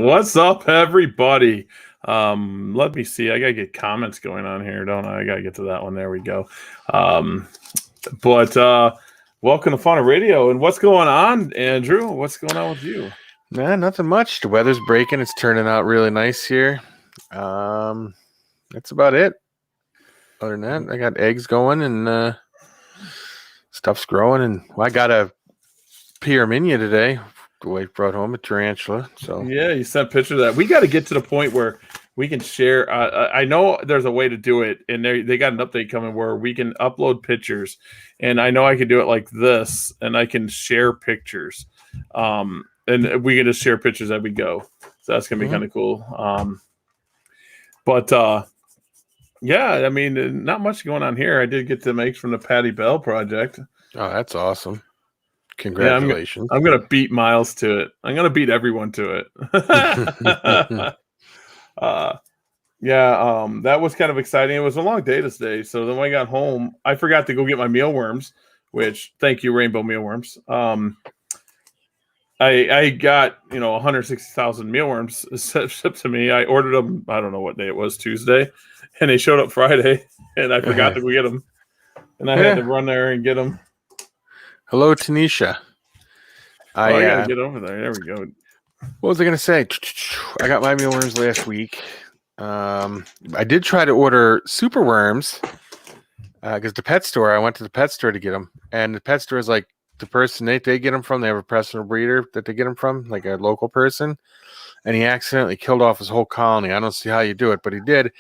What's up, everybody? Let me see. I gotta get comments going on here, don't I? I gotta get to that one. There we go. Um, but welcome to Fauna Radio. And what's going on, Andrew? What's going on with you? Nah, nothing much. The weather's breaking. It's turning out really nice here. That's about it. Other than that, I got eggs going and stuff's growing. And I got a Pyramidea today. The wife brought home a tarantula. So yeah, you sent pictures of that. We got to get to the point where we can share. I know there's a way to do it, and they got an update coming where we can upload pictures. And I know I can do it like this, and I can share pictures. And we can just share pictures as we go. So that's gonna be kind of cool. Yeah, I mean, not much going on here. I did get the eggs from the Patty Bell project. Oh, that's awesome. Congratulations. Yeah, I'm gonna beat Miles to it. I'm gonna beat everyone to it. That was kind of exciting. It was a long day this day. So then when I got home, I forgot to go get my mealworms, which thank you, Rainbow Mealworms. I got 160,000 mealworms shipped to me. I ordered them. I don't know what day it was, Tuesday, and they showed up Friday, and I forgot to go get them, and I had to run there and get them. Hello, Tanisha. I gotta get over there. There we go. What was I gonna say? I got my mealworms last week. I did try to order super worms because I went to the pet store to get them, and the pet store is like the person they get them from. They have a personal breeder that they get them from, like a local person, and he accidentally killed off his whole colony. I don't see how you do it, but he did.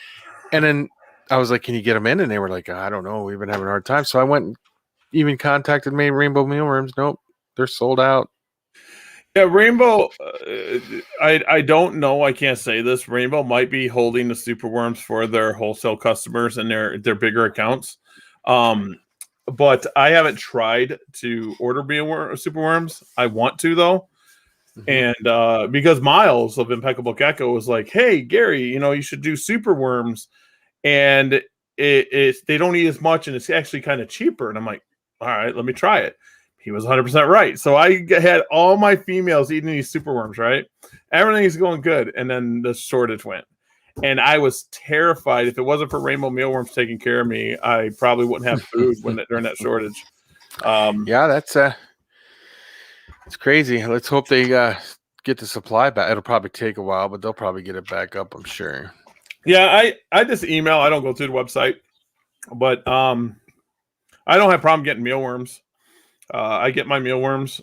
And then I was like, "Can you get them in?" And they were like, "I don't know. We've been having a hard time." So I went and even contacted Rainbow Mealworms. Nope, they're sold out. Yeah, Rainbow, I don't know. I can't say this. Rainbow might be holding the superworms for their wholesale customers and their bigger accounts. But I haven't tried to order superworms. I want to, though. Mm-hmm. And because Miles of Impeccable Gecko was like, hey, Gary, you should do superworms. And they don't eat as much, and it's actually kind of cheaper. And I'm like, all right, let me try it. He was 100% right. So I had all my females eating these superworms, right? Everything is going good. And then the shortage went. And I was terrified. If it wasn't for Rainbow Mealworms taking care of me, I probably wouldn't have food during that shortage. Yeah, that's it's crazy. Let's hope they get the supply back. It'll probably take a while, but they'll probably get it back up, I'm sure. Yeah, I just email. I don't go to the website. But I don't have a problem getting mealworms. I get my mealworms,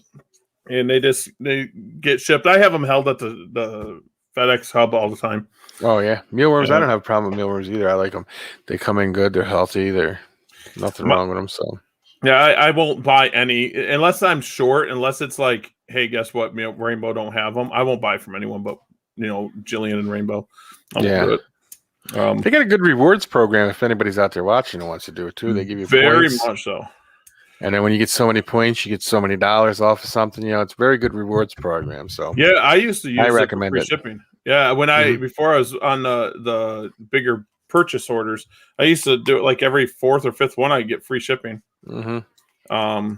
and they get shipped. I have them held at the FedEx hub all the time. Oh yeah, mealworms. I don't have a problem with mealworms either. I like them. They come in good. They're healthy. They're nothing wrong with them. So yeah, I won't buy any unless I'm short. Unless it's like, hey, guess what? Rainbow don't have them. I won't buy from anyone but Jillian and Rainbow. Yeah. They got a good rewards program if anybody's out there watching and wants to do it too. They give you very points. much so. And then when you get so many points, you get so many dollars off of something. It's a very good rewards program. So yeah, I used to use. I recommend free it. Shipping. Yeah, before I was on the bigger purchase orders, I used to do it like every fourth or fifth one. I get free shipping. Mm-hmm.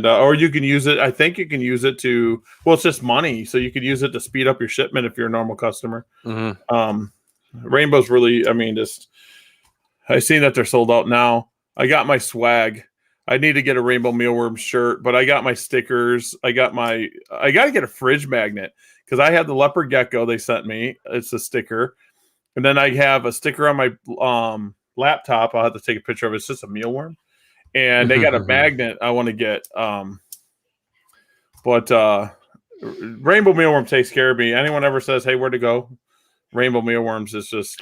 Or you can use it. I think you can use it to. Well, it's just money, so you could use it to speed up your shipment if you're a normal customer. Mm-hmm. Rainbow's really. I mean, I seen that they're sold out now. I got my swag. I need to get a Rainbow Mealworm shirt, but I got my stickers. I got to get a fridge magnet because I had the leopard gecko they sent me. It's a sticker. And then I have a sticker on my laptop. I'll have to take a picture of it. It's just a mealworm. And they got a magnet I want to get. But Rainbow Mealworm takes care of me. Anyone ever says, hey, where to go? Rainbow Mealworms is just...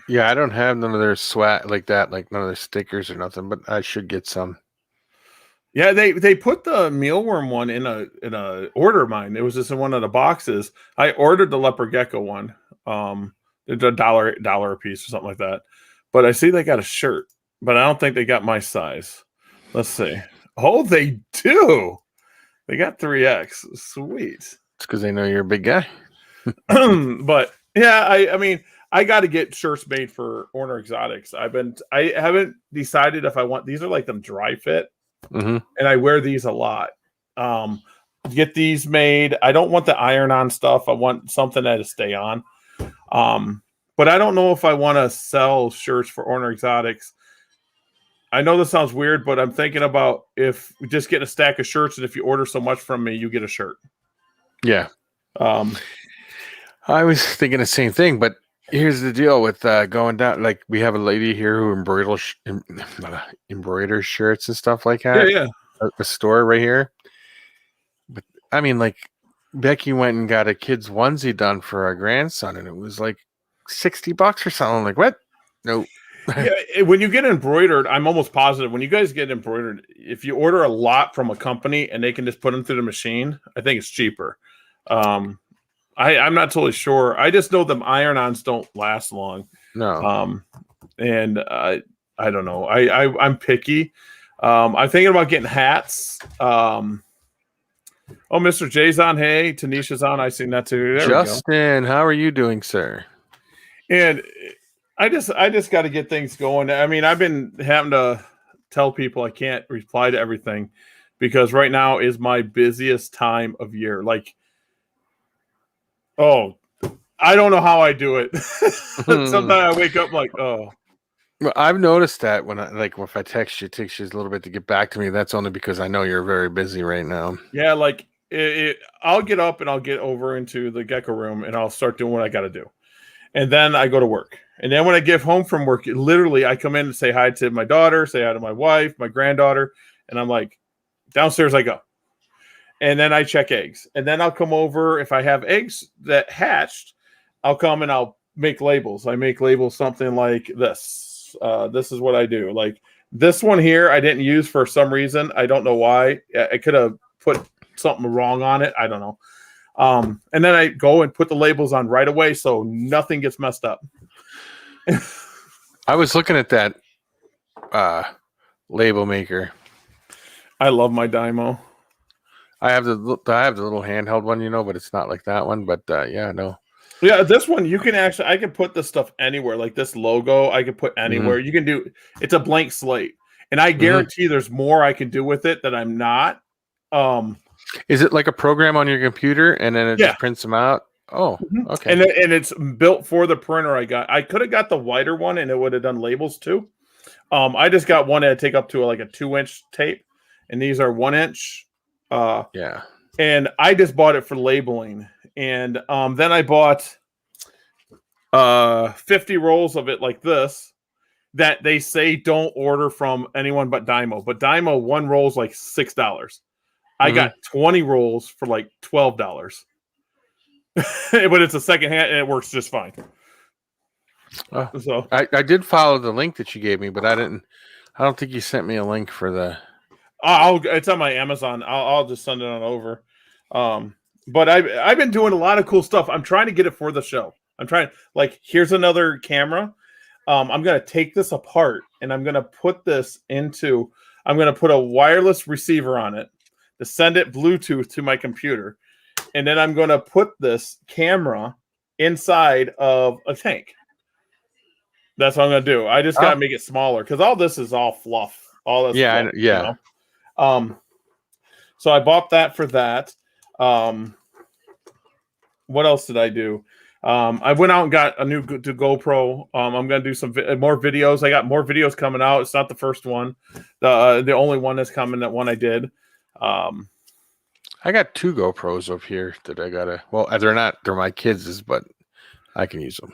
Yeah, I don't have none of their swag like that, like none of their stickers or nothing, but I should get some. Yeah, they put the mealworm one in a order of mine. It was just in one of the boxes. I ordered the leopard gecko one. It's $1 a piece or something like that. But I see they got a shirt, but I don't think they got my size. Let's see. Oh, they do. They got 3X. Sweet. It's because they know you're a big guy. But yeah, I mean, I got to get shirts made for Orner Exotics. I haven't decided if I want. These are like them dry fit. Mm-hmm. And I wear these a lot. get these made. I don't want the iron-on stuff. I want something that'll stay on. But I don't know if I want to sell shirts for Orner Exotics. I know this sounds weird, but I'm thinking about if we just get a stack of shirts, and if you order so much from me, you get a shirt. Yeah. Um, I was thinking the same thing, but here's the deal with going down. Like, we have a lady here who embroiders shirts and stuff like that. yeah. A store right here. But I mean, like, Becky went and got a kid's onesie done for our grandson, and it was like $60 or something. I'm like, what? No. Yeah, when you get embroidered, I'm almost positive when you guys get embroidered, if you order a lot from a company and they can just put them through the machine, I think it's cheaper. I'm not totally sure. I just know them iron-ons don't last long. No. And I don't know. I'm picky. I'm thinking about getting hats. Oh, Mr. J's on. Hey, Tanisha's on. I seen that too. There Justin, how are you doing, sir? And I just got to get things going. I mean, I've been having to tell people I can't reply to everything because right now is my busiest time of year. Like, oh, I don't know how I do it. Sometimes I wake up like, oh. Well, I've noticed that when if I text you, it takes you a little bit to get back to me. That's only because I know you're very busy right now. Yeah, like I'll get up and I'll get over into the gecko room and I'll start doing what I got to do. And then I go to work. And then when I get home from work, literally I come in and say hi to my daughter, say hi to my wife, my granddaughter. And I'm like, downstairs I go. And then I check eggs. And then I'll come over. If I have eggs that hatched, I'll come and I'll make labels. I make labels something like this. This is what I do. Like this one here, I didn't use for some reason. I don't know why. I could have put something wrong on it. I don't know. And then I go and put the labels on right away so nothing gets messed up. I was looking at that label maker. I love my Dymo. I have the little handheld one, but it's not like that one. But yeah, no. Yeah, this one you can actually I can put this stuff anywhere. Like this logo, I can put anywhere. You can do it's a blank slate. And I guarantee there's more I can do with it that I'm not. Is it like a program on your computer and then it just prints them out? Oh, okay. And it's built for the printer I got. I could have got the wider one and it would have done labels too. I just got one that take up to like a 2-inch tape, and these are 1-inch. Yeah. And I just bought it for labeling. And then I bought 50 rolls of it like this that they say don't order from anyone but Dymo. But Dymo, one roll is like $6. I got 20 rolls for like $12. But it's a second hand and it works just fine. So I did follow the link that you gave me, but I don't think you sent me a link for the it's on my Amazon. I'll just send it on over. But I've been doing a lot of cool stuff. I'm trying to get it for the show. I'm trying here's another camera. I'm gonna take this apart and I'm gonna put a wireless receiver on it to send it Bluetooth to my computer. And then I'm gonna put this camera inside of a tank. That's what I'm gonna do. I just gotta make it smaller because all this is all fluff. All this fluff, yeah. So I bought that for that. What else did I do? I went out and got a new GoPro. I'm going to do some more videos. I got more videos coming out. It's not the first one. The only one that's coming, that one I did. I got 2 GoPros up here that I got to, well, they're my kids', but I can use them.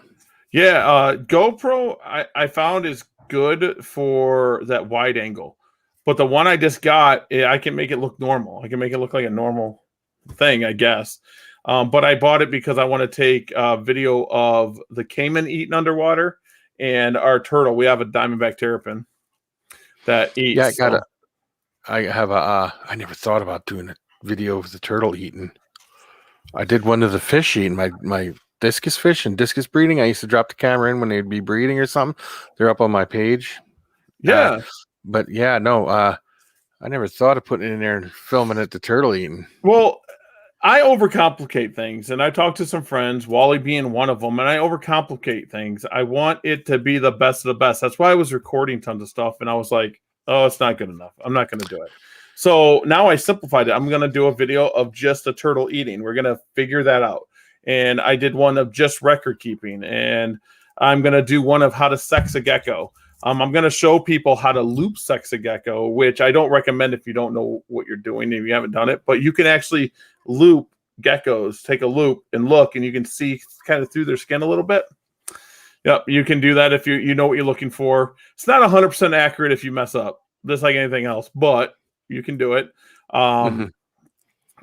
Yeah. GoPro I found is good for that wide angle. But the one I just got, I can make it look normal. I can make it look like a normal thing, I guess. But I bought it because I want to take a video of the caiman eating underwater and our turtle. We have a diamondback terrapin that eats. Yeah, I never thought about doing a video of the turtle eating. I did one of the fish eating, my discus fish and discus breeding. I used to drop the camera in when they'd be breeding or something. They're up on my page. Yeah. But yeah, no, I never thought of putting it in there and filming it, the turtle eating. Well, I overcomplicate things, and I talked to some friends, Wally being one of them, and I overcomplicate things. I want it to be the best of the best. That's why I was recording tons of stuff, and I was like, oh, it's not good enough. I'm not going to do it. So now I simplified it. I'm going to do a video of just a turtle eating. We're going to figure that out. And I did one of just record keeping, and I'm going to do one of how to sex a gecko. I'm going to show people how to loop sex a gecko, which I don't recommend if you don't know what you're doing, if you haven't done it, but you can actually loop geckos, take a loop and look, and you can see kind of through their skin a little bit. Yep, you can do that if you know what you're looking for. It's not 100% accurate if you mess up, just like anything else, but you can do it. I'm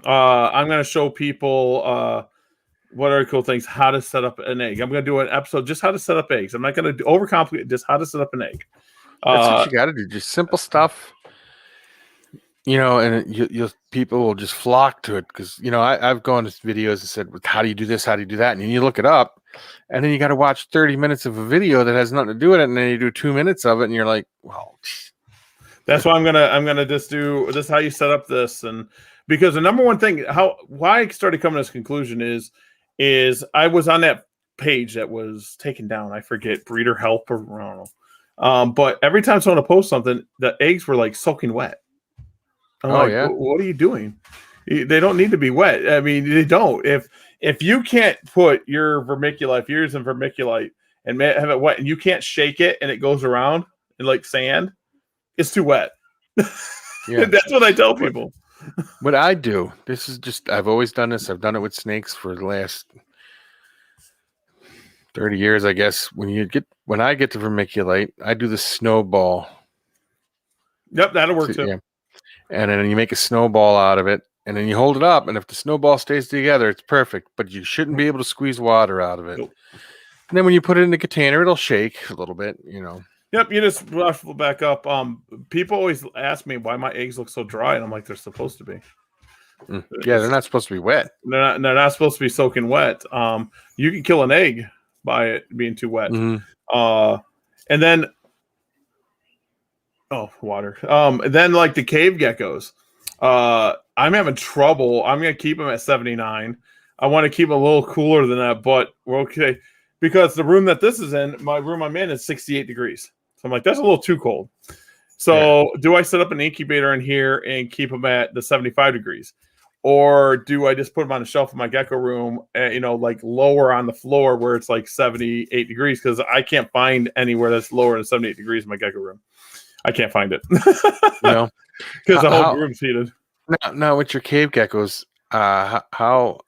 going to show people what are cool things, how to set up an egg. I'm going to do an episode just how to set up eggs. I'm not going to overcomplicate it, just how to set up an egg. That's what you got to do. Just simple stuff, and you'll people will just flock to it because, I've gone to videos and said, how do you do this? How do you do that? And then you look it up, and then you got to watch 30 minutes of a video that has nothing to do with it. And then you do 2 minutes of it, and you're like, well, that's why I'm gonna just do this, how you set up this. And because the number one thing, why I started coming to this conclusion is I was on that page that was taken down. I forget, breeder help, or I don't know. But every time someone posts something, the eggs were like soaking wet. I'm like, yeah. What are you doing? They don't need to be wet. I mean, they don't. If you can't put your vermiculite, if you're using vermiculite and have it wet, and you can't shake it and it goes around like sand, it's too wet. Yeah. That's what I tell people. What I do, this is just, I've always done this. I've done it with snakes for the last 30 years, I guess. When I get to vermiculite, I do the snowball. Yep, that'll work too. Yeah. And then you make a snowball out of it, and then you hold it up, and if the snowball stays together, it's perfect. But you shouldn't be able to squeeze water out of it. Nope. And then when you put it in the container, it'll shake a little bit, Yep, you just ruffle back up. People always ask me why my eggs look so dry, and I'm like, they're supposed to be. Yeah, they're not supposed to be wet. They're not supposed to be soaking wet. You can kill an egg by it being too wet. And then water. Then like the cave geckos, I'm having trouble. I'm gonna keep them at 79. I want to keep them a little cooler than that, but we're okay because the room that this is in, my room I'm in, is 68 degrees. So I'm like, that's a little too cold. So do I set up an incubator in here and keep them at the 75 degrees? Or do I just put them on a shelf in my gecko room, like lower on the floor where it's like 78 degrees? Because I can't find anywhere that's lower than 78 degrees in my gecko room. I can't find it. Because the whole room's heated. Now, with your cave geckos, how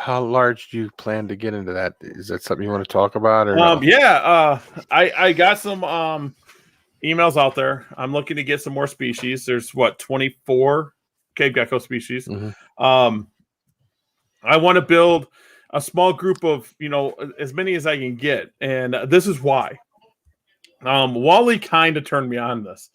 large do you plan to get into that? Is that something you want to talk about? Or no? I got some emails out there. I'm looking to get some more species. There's 24 cave gecko species. I want to build a small group of as many as I can get, and this is why. Wally kind of turned me on this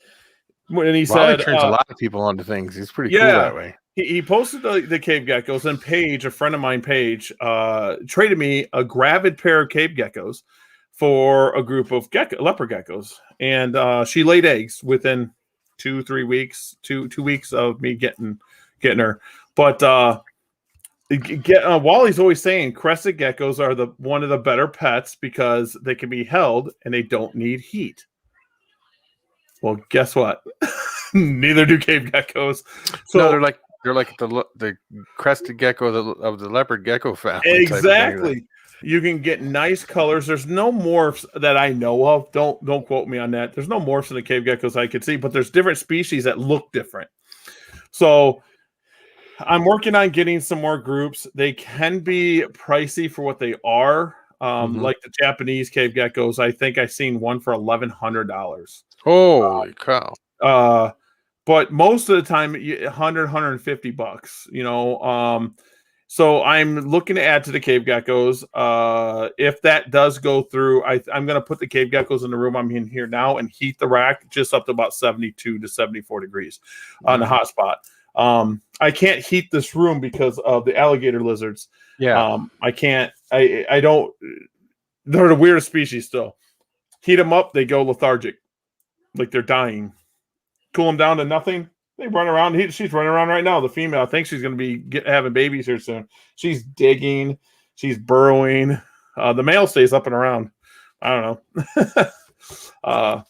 when he said turns a lot of people onto things. He's pretty cool that way. He posted the cave geckos, and Paige, a friend of mine, traded me a gravid pair of cave geckos for a group of leopard geckos, and she laid eggs within 2-3 weeks, 2 weeks of me getting her. But Wally's always saying crested geckos are one of the better pets because they can be held and they don't need heat. Well, guess what? Neither do cave geckos. So no, they're like the crested gecko of the leopard gecko family. Exactly. You can get nice colors. There's no morphs that I know of. Don't quote me on that. There's no morphs in the cave geckos I could see, but there's different species that look different. So I'm working on getting some more groups. They can be pricey for what they are. Like the Japanese cave geckos, I think I've seen one for $1,100. Holy cow. But most of the time, $100-$150. So I'm looking to add to the cave geckos. If that does go through, I'm going to put the cave geckos in the room I'm in here now and heat the rack just up to about 72 to 74 degrees on the hot spot. I can't heat this room because of the alligator lizards. Yeah. I can't. I don't. They're the weirdest species still. Heat them up, they go lethargic, like they're dying. Cool them down to nothing. They run around. She's running around right now. The female, I think she's going to be having babies here soon. She's digging. She's burrowing. The male stays up and around. I don't know.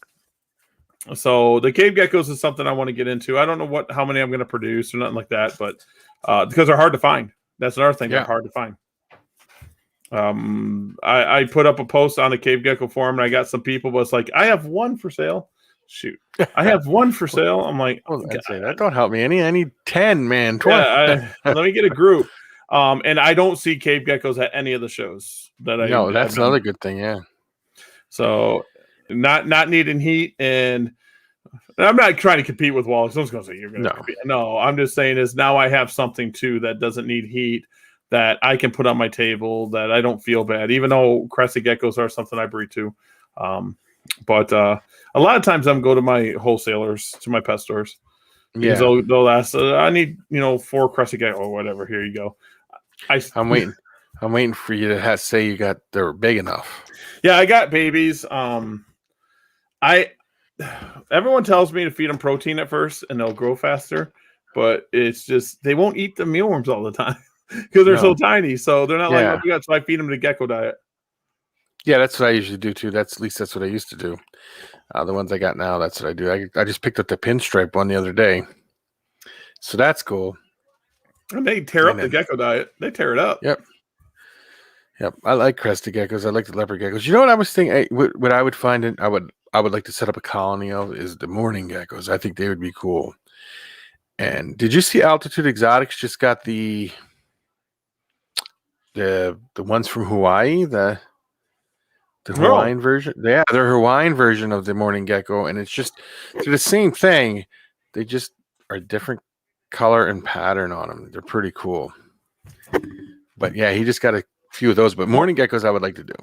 So the cave geckos is something I want to get into. I don't know how many I'm going to produce or nothing like that, but because they're hard to find. That's another thing. They're hard to find. I put up a post on the cave gecko forum, and I got some people was like, I have one for sale. Shoot, I have one for sale. I'm like, well, I'd say that don't help me any. I need 10, man. 20. Yeah, let me get a group. And I don't see cave geckos at any of the shows that I. No, that's another good thing. Yeah. So not needing heat, and I'm not trying to compete with Wallace. I was going to say you're going to compete. No, I'm just saying is now I have something too that doesn't need heat that I can put on my table that I don't feel bad, even though crested geckos are something I breed too. But a lot of times I'm go to my wholesalers, to my pet stores. Because they'll ask, I need 4 crested gecko or whatever. Here you go. I'm waiting for you to say they're big enough. Yeah, I got babies. Everyone tells me to feed them protein at first and they'll grow faster, but it's just they won't eat the mealworms all the time because they're so tiny. So they're not like what we got. So I feed them the gecko diet. Yeah, that's what I usually do too. At least that's what I used to do. The ones I got now, that's what I do. I just picked up the pinstripe one the other day, so that's cool. And they tear up the gecko diet. They tear it up. Yep. I like crested geckos. I like the leopard geckos. You know what I was thinking? What I would find, I would like to set up a colony of is the mourning geckos. I think they would be cool. And did you see Altitude Exotics just got the ones from Hawaii? The Hawaiian version? Yeah, their Hawaiian version of the mourning gecko, and it's just they're the same thing. They just are different color and pattern on them. They're pretty cool. But yeah, he just got a few of those. But mourning geckos, I would like to do.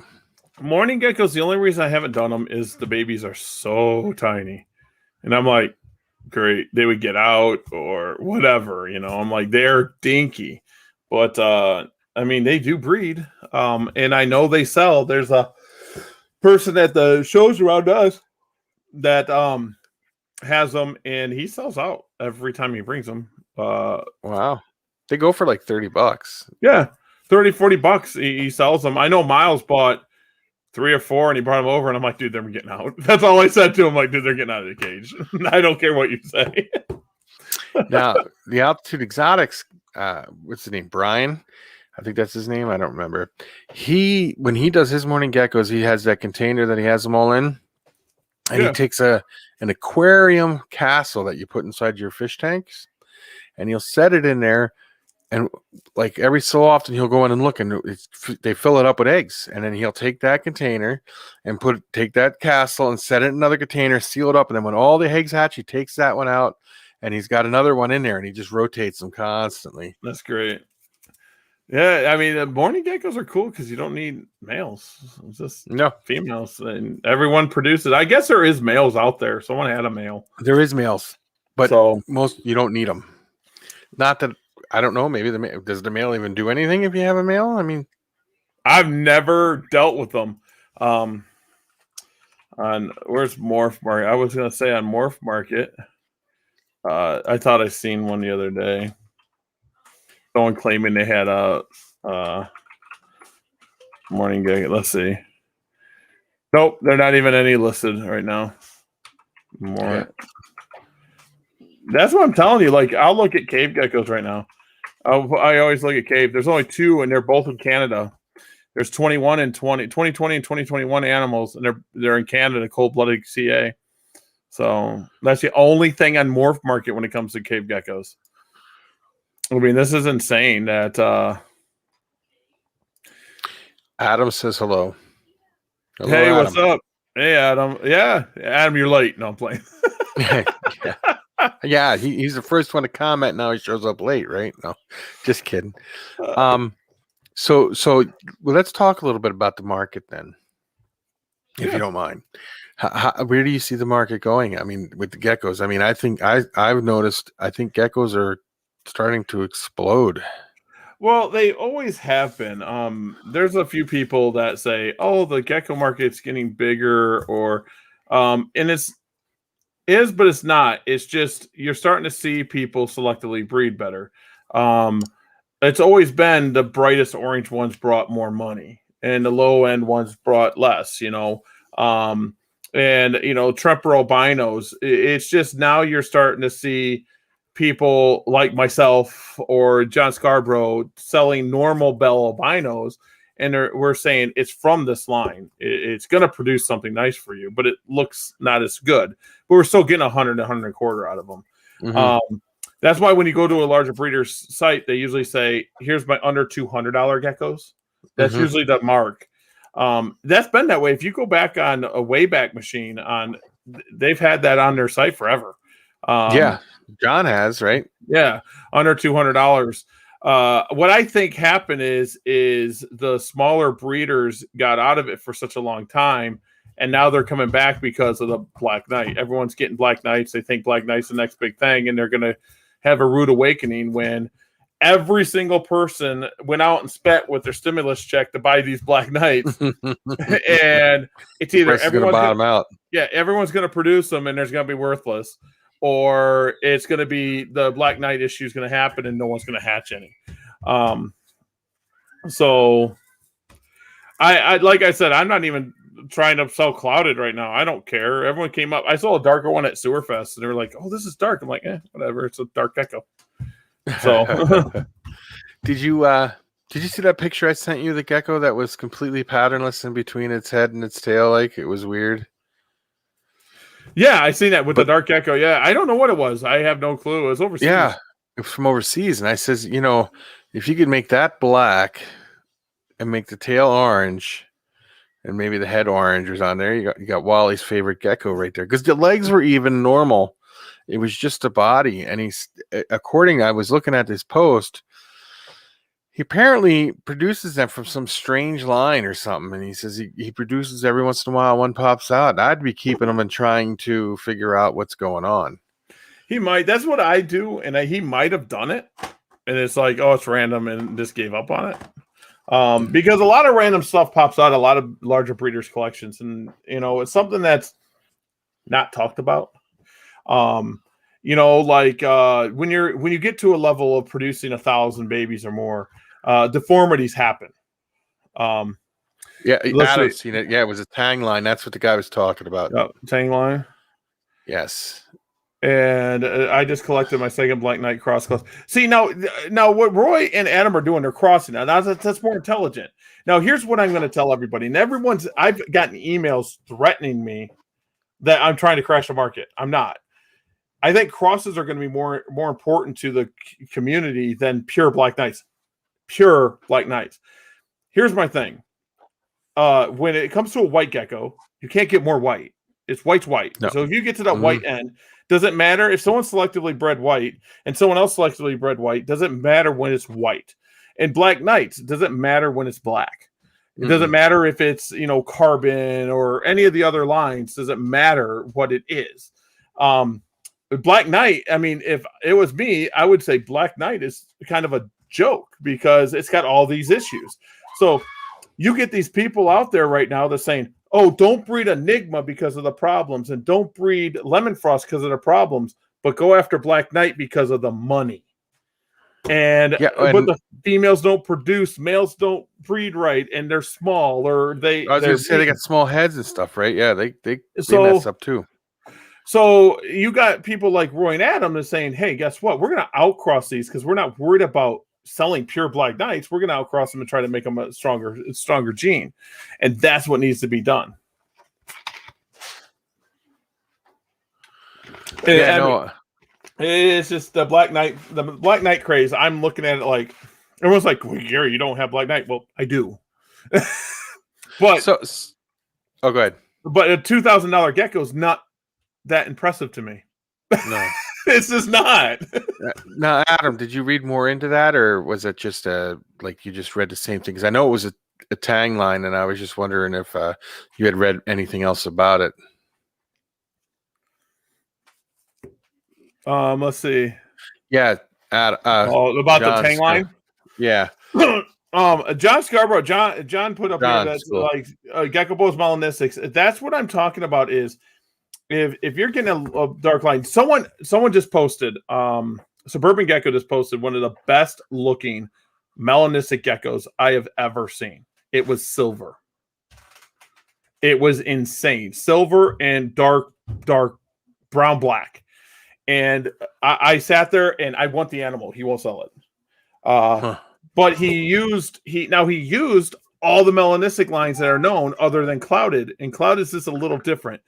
Mourning geckos, the only reason I haven't done them is the babies are so tiny. And I'm like, great, they would get out or whatever, I'm like, they're dinky. But I mean, they do breed. And I know they sell. There's a person at the shows around us that has them, and he sells out every time he brings them. Wow. They go for like $30. Yeah, $30-$40 he sells them. I know Miles bought 3 or 4 and he brought them over, and I'm like, dude, they're getting out. That's all I said to him, like, dude, they're getting out of the cage. I don't care what you say. Now, the Altitude Exotics, what's his name? Brian? I think that's his name. I don't remember. When he does his mourning geckos, he has that container that he has them all in. And he takes an aquarium castle that you put inside your fish tanks, and he'll set it in there. And like every so often, he'll go in and look, and they fill it up with eggs. And then he'll take that container and take that castle and set it in another container, seal it up. And then when all the eggs hatch, he takes that one out, and he's got another one in there, and he just rotates them constantly. That's great. Yeah, I mean, the mourning geckos are cool because you don't need males. It's just females, and everyone produces. I guess there is males out there. Someone had a male. There is males, but most you don't need them. Not that I don't know. Maybe does the male even do anything if you have a male? I mean, I've never dealt with them. On where's Morph Market? I was gonna say on Morph Market. I thought I seen one the other day. Someone claiming they had a mourning gecko. Let's see. Nope, they're not even any listed right now. That's what I'm telling you. Like, I'll look at cave geckos right now. I always look at cave. There's only 2, and they're both in Canada. There's 2020 and 2021 animals, and they're in Canada, cold-blooded CA. So that's the only thing on Morph Market when it comes to cave geckos. I mean, this is insane that Adam says hello. Hey, Adam. What's up? Hey, Adam. Yeah, Adam, you're late. No, I'm playing. Yeah, he's the first one to comment. Now he shows up late, right? No, just kidding. So let's talk a little bit about the market then, if you don't mind. Where do you see the market going? I mean, with the geckos. I mean, I think I've noticed. I think geckos are starting to explode. Well, they always have been. There's a few people that say, "Oh, the gecko market's getting bigger," or and but it's not. It's just you're starting to see people selectively breed better. It's always been the brightest orange ones brought more money, and the low end ones brought less. and Tremper albinos. It's just now you're starting to see people like myself or John Scarborough selling normal bell albinos, and we're saying it's from this line. It's going to produce something nice for you, but it looks not as good. But we're still getting 100 and a quarter out of them. Mm-hmm. That's why when you go to a larger breeder's site, they usually say, "Here's my under $200 geckos." That's usually the mark. That's been that way. If you go back on a Wayback Machine, they've had that on their site forever. Yeah, John has, right? Yeah, under $200. What I think happened is the smaller breeders got out of it for such a long time, and now they're coming back because of the Black Knight. Everyone's getting Black Knights. They think Black Knight's the next big thing, and they're going to have a rude awakening when every single person went out and spent with their stimulus check to buy these Black Knights. And it's either everyone's going to bottom out. Yeah, everyone's going to produce them, and there's going to be worthless. Or it's going to be the Black Knight issue is going to happen and no one's going to hatch any. So I like I said, I'm not even trying to sell clouded right now. I don't care. Everyone came up. I saw a darker one at Sewerfest and they were like, "Oh, this is dark." I'm like, whatever. It's a dark gecko. So did you see that picture I sent you, the gecko that was completely patternless in between its head and its tail? Like, it was weird. Yeah, I seen that with the dark gecko. Yeah, I don't know what it was. I have no clue. It was overseas. Yeah, it was from overseas. And I says, if you could make that black and make the tail orange and maybe the head orange was on there, you got Wally's favorite gecko right there. Because the legs were even normal. It was just a body. And I was looking at this post, he apparently produces them from some strange line or something. And he says he produces every once in a while, one pops out. I'd be keeping them and trying to figure out what's going on. He might. That's what I do. And he might have done it. And it's like, oh, it's random and just gave up on it. Because a lot of random stuff pops out, a lot of larger breeders' collections. And, it's something that's not talked about. When you get to a level of producing 1,000 babies or more, deformities happen. Yeah, Adam's seen it. Yeah, it was a tang line. That's what the guy was talking about. Tang line. Yes. And I just collected my second Black Knight cross. See, now what Roy and Adam are doing, they're crossing. Now that's more intelligent. Now here's what I'm going to tell everybody. And I've gotten emails threatening me that I'm trying to crash the market. I'm not. I think crosses are going to be more important to the community than pure Black Knights. Pure Black Knights. Here's my thing. When it comes to a white gecko, you can't get more white. It's white's white. No. So if you get to that white end, doesn't matter if someone selectively bred white and someone else selectively bred white, doesn't matter when it's white. And Black Knights, doesn't matter when it's black. It doesn't matter if it's, carbon or any of the other lines. Doesn't matter what it is. Black Knight, I mean, if it was me, I would say Black Knight is kind of a joke because it's got all these issues. So you get these people out there right now that's saying, oh, don't breed Enigma because of the problems and don't breed Lemon Frost because of the problems, but go after Black Knight because of the money. But the females don't produce, males don't breed right, and they're small or they. I was going to say they got small heads and stuff, right? Yeah, they mess up too. So you got people like Roy and Adam that's saying, hey, guess what? We're going to outcross these because we're not worried about selling pure Black Knights. We're going to outcross them and try to make them a stronger gene. And that's what needs to be done. It's just the Black Knight craze. I'm looking at it like everyone's like, well, Gary, you don't have Black Knight. Well, I do. Go ahead. But a $2,000 gecko is not that impressive to me. No. It's just not. Now, Adam, did you read more into that, or was it just like you just read the same thing? Because I know it was a tang line, and I was just wondering if you had read anything else about it. Let's see. Yeah, about the tang line. Yeah. John Scarborough. John put up here that's cool. Like gecko bows melanistics. That's what I'm talking about. Is if you're getting a dark line, someone just posted, Suburban Gecko just posted one of the best looking melanistic geckos I have ever seen. It was silver. It was insane. Silver and dark brown black. And I sat there and I want the animal. He won't sell it. But he used all the melanistic lines that are known other than clouded. And clouded is just a little different.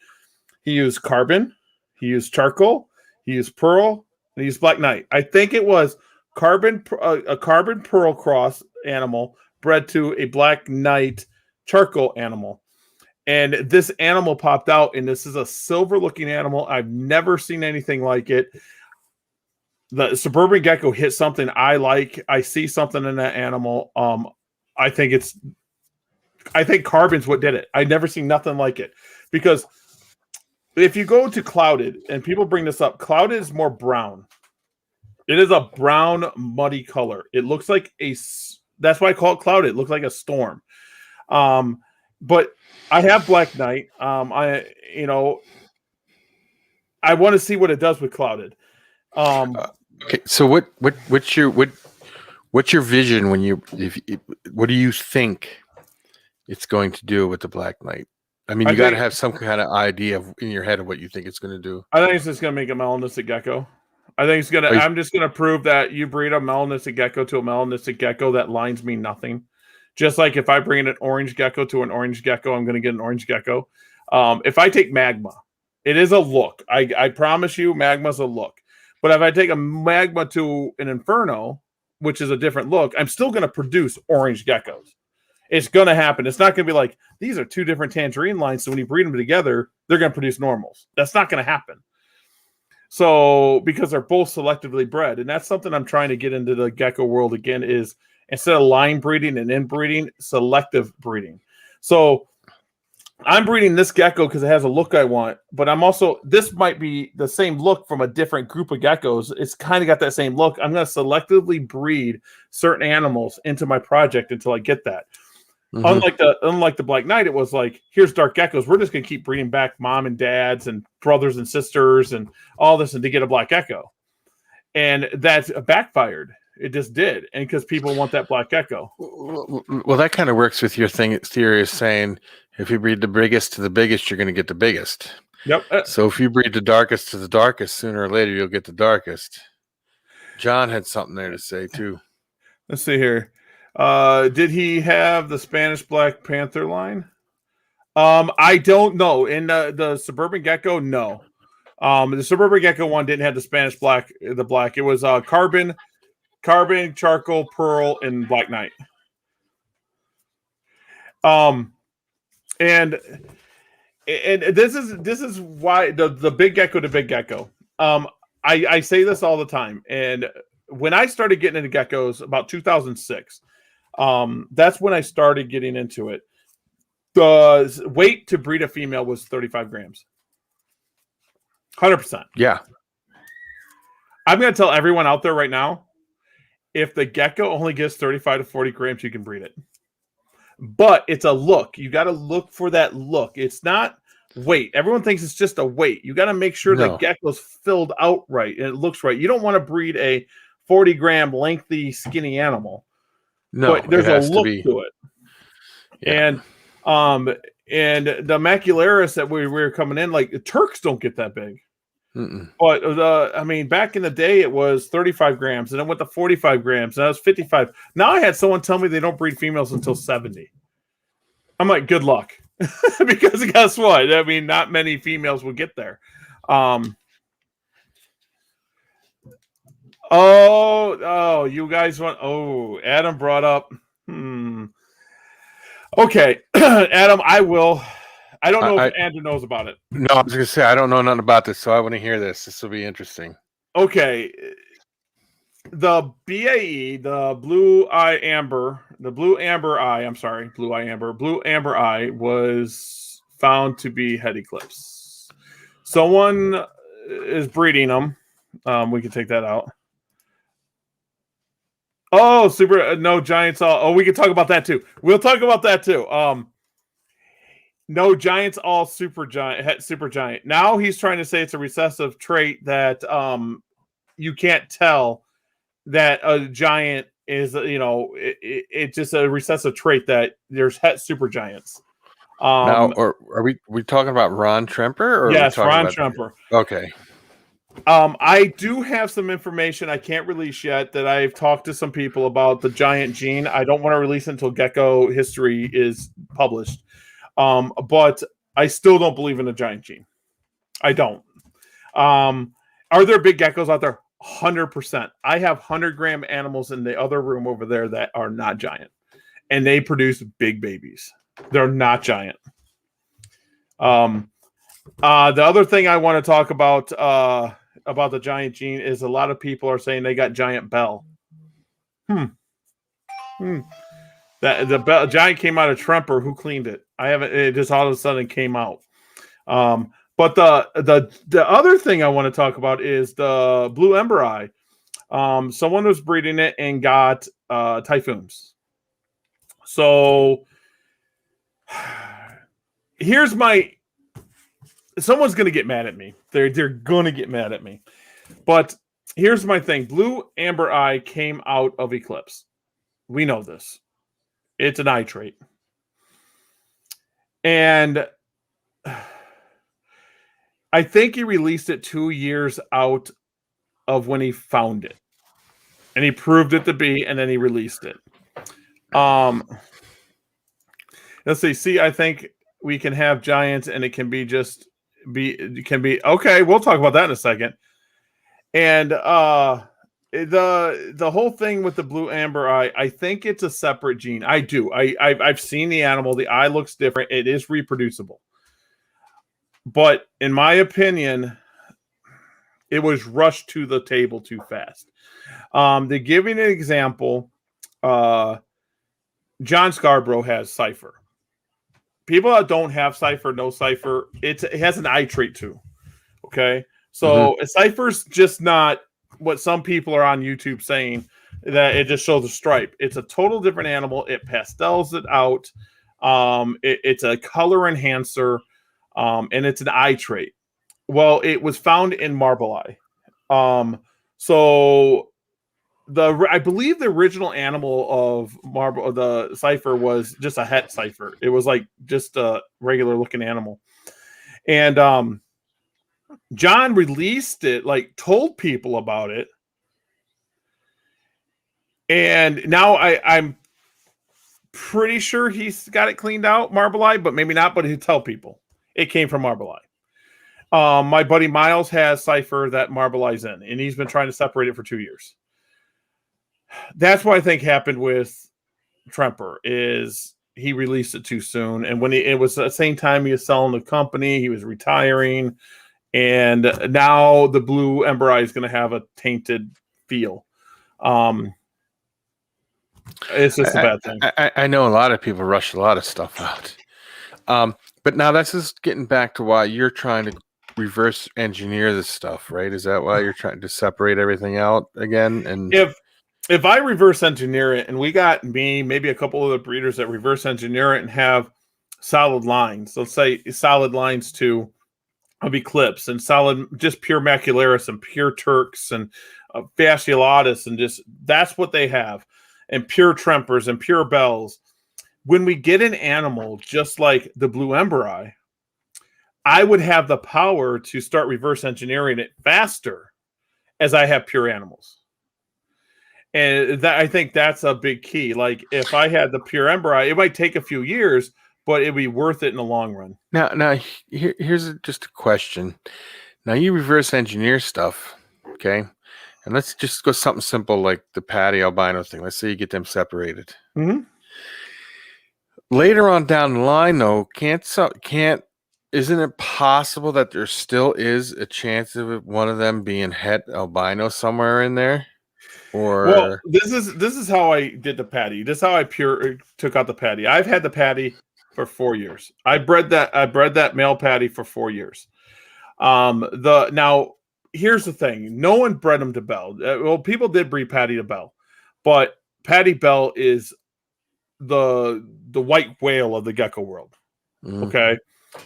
He used carbon, he used charcoal, he used pearl, and he used black knight. I think it was a carbon pearl cross animal bred to a black knight charcoal animal. And this animal popped out, and this is a silver-looking animal. I've never seen anything like it. The suburban gecko hit something I like. I see something in that animal. I think carbon's what did it. I've never seen nothing like it. Because if you go to clouded, and people bring this up, clouded is more brown. It is a brown, muddy color. It looks like that's why I call it clouded. It looks like a storm. But I have black knight. I want to see what it does with clouded. Okay, so what's your vision when what do you think it's going to do with the black knight? I mean, you got to have some kind of idea in your head of what you think it's going to do. I think it's just going to make a melanistic gecko. I think it's going to. I'm just going to prove that you breed a melanistic gecko to a melanistic gecko, that lines mean nothing. Just like if I bring an orange gecko to an orange gecko, I'm going to get an orange gecko. If I take magma, it is a look. I promise you, magma's a look. But if I take a magma to an inferno, which is a different look, I'm still going to produce orange geckos. It's going to happen. It's not going to be like, these are two different tangerine lines, so when you breed them together, they're going to produce normals. That's not going to happen. So, because they're both selectively bred. And that's something I'm trying to get into the gecko world again, is instead of line breeding and inbreeding, selective breeding. So, I'm breeding this gecko because it has a look I want, but this might be the same look from a different group of geckos. It's kind of got that same look. I'm going to selectively breed certain animals into my project until I get that. Mm-hmm. Unlike the black knight, it was like, here's dark geckos. We're just going to keep breeding back mom and dads and brothers and sisters and all this, and to get a black gecko. And that's backfired. It just did. And because people want that black gecko. Well, that kind of works with your theory of saying, if you breed the biggest to the biggest, you're going to get the biggest. Yep. So if you breed the darkest to the darkest, sooner or later, you'll get the darkest. John had something there to say, too. Let's see here. Did he have the Spanish Black Panther line? I don't know. In the Suburban Gecko, no. The Suburban Gecko one didn't have the Spanish Black. It was carbon, charcoal, pearl, and black knight. And this is why the big gecko to big gecko. I say this all the time. And when I started getting into geckos about 2006, that's when I started getting into it. The weight to breed a female was 35 grams. 100%. Yeah. I'm going to tell everyone out there right now, if the gecko only gets 35 to 40 grams, you can breed it. But it's a look. You got to look for that look. It's not weight. Everyone thinks it's just a weight. You got to make sure the gecko's filled out right and it looks right. You don't want to breed a 40-gram lengthy, skinny animal. No, but there's a look to it. Yeah. And the macularis that we were coming in, like the Turks don't get that big. Mm-mm. But back in the day it was 35 grams, and it went to 45 grams, and that was 55. Now I had someone tell me they don't breed females until 70. I'm like, good luck, because guess what? I mean, not many females will get there. You guys want? Oh, Adam brought up. Okay, Adam, I will. I don't know if Andrew knows about it. No, I was going to say, I don't know nothing about this, so I want to hear this. This will be interesting. Okay. The BAE, the blue amber eye was found to be head eclipse. Someone is breeding them. We can take that out. Oh, no giants. We can talk about that too. We'll talk about that too. No giants, all super giant. Now he's trying to say it's a recessive trait that you can't tell that a giant is, it's just a recessive trait that there's super giants. Now, or are we talking about Ron Tremper, or are we Yes, talking Ron about? Tremper. Okay. I do have some information I can't release yet that I've talked to some people about the giant gene. I don't want to release it until gecko history is published. But I still don't believe in the giant gene. I don't. Are there big geckos out there? 100%. I have 100-gram animals in the other room over there that are not giant, and they produce big babies. They're not giant. The other thing I want to talk about the giant gene is a lot of people are saying they got giant bell. That the giant came out of Tremper. Who cleaned it? I haven't. It just all of a sudden came out. But the other thing I want to talk about is the blue ember eye. Someone was breeding it and got typhoons. So here's my. Someone's gonna get mad at me. They're gonna get mad at me. But here's my thing. Blue amber eye came out of Eclipse. We know this. It's an eye trait. And I think he released it 2 years out of when he found it. And he proved it to be, and then he released it. Let's see. I think we can have giants, and it can be okay. We'll talk about that in a second. And the whole thing with the blue amber eye, I think it's a separate gene. I do. I've seen the animal. The eye looks different. It is reproducible. But in my opinion, it was rushed to the table too fast. To give you an example, John Scarborough has Cypher. People that don't have Cypher, no Cypher, it has an eye trait too. Okay? So Cypher's just not what some people are on YouTube saying that it just shows a stripe. It's a total different animal. It pastels it out. It's a color enhancer, and it's an eye trait. Well, it was found in marble eye. So I believe the original animal of marble, the Cypher, was just a het Cypher. It was like just a regular looking animal, and John released it, like told people about it. And now I'm pretty sure he's got it cleaned out, marble eye, but maybe not, but he'll tell people it came from marble eye. My buddy Miles has Cypher that marble eye's in, and he's been trying to separate it for 2 years. That's what I think happened with Tremper is he released it too soon. And when it was the same time he was selling the company, he was retiring. And now the blue ember eye is going to have a tainted feel. It's just a bad thing. I know a lot of people rush a lot of stuff out. But now that's just getting back to why you're trying to reverse engineer this stuff, right? Is that why you're trying to separate everything out again? And if I reverse engineer it, and we got maybe a couple of the breeders that reverse engineer it and have solid lines, let's say solid lines of Eclipse and solid, just pure Macularis and pure Turks and Fasciolatus, and just that's what they have, and pure Trempers and pure Bells. When we get an animal just like the blue ember eye, I would have the power to start reverse engineering it faster as I have pure animals. And I think that's a big key. Like if I had the pure ember eye, it might take a few years, but it'd be worth it in the long run. Now here's just a question. Now you reverse engineer stuff, okay? And let's just go something simple like the Patty albino thing. Let's say you get them separated. Mm-hmm. Later on down the line, though, isn't it possible that there still is a chance of one of them being het albino somewhere in there? Or well, this is how I did the Patty. This is how I took out the Patty. I've had the Patty for 4 years. I bred that male Patty for 4 years. Now here's the thing: no one bred them to Bell. Well, people did breed Patty to Bell, but Patty Bell is the white whale of the gecko world. Okay,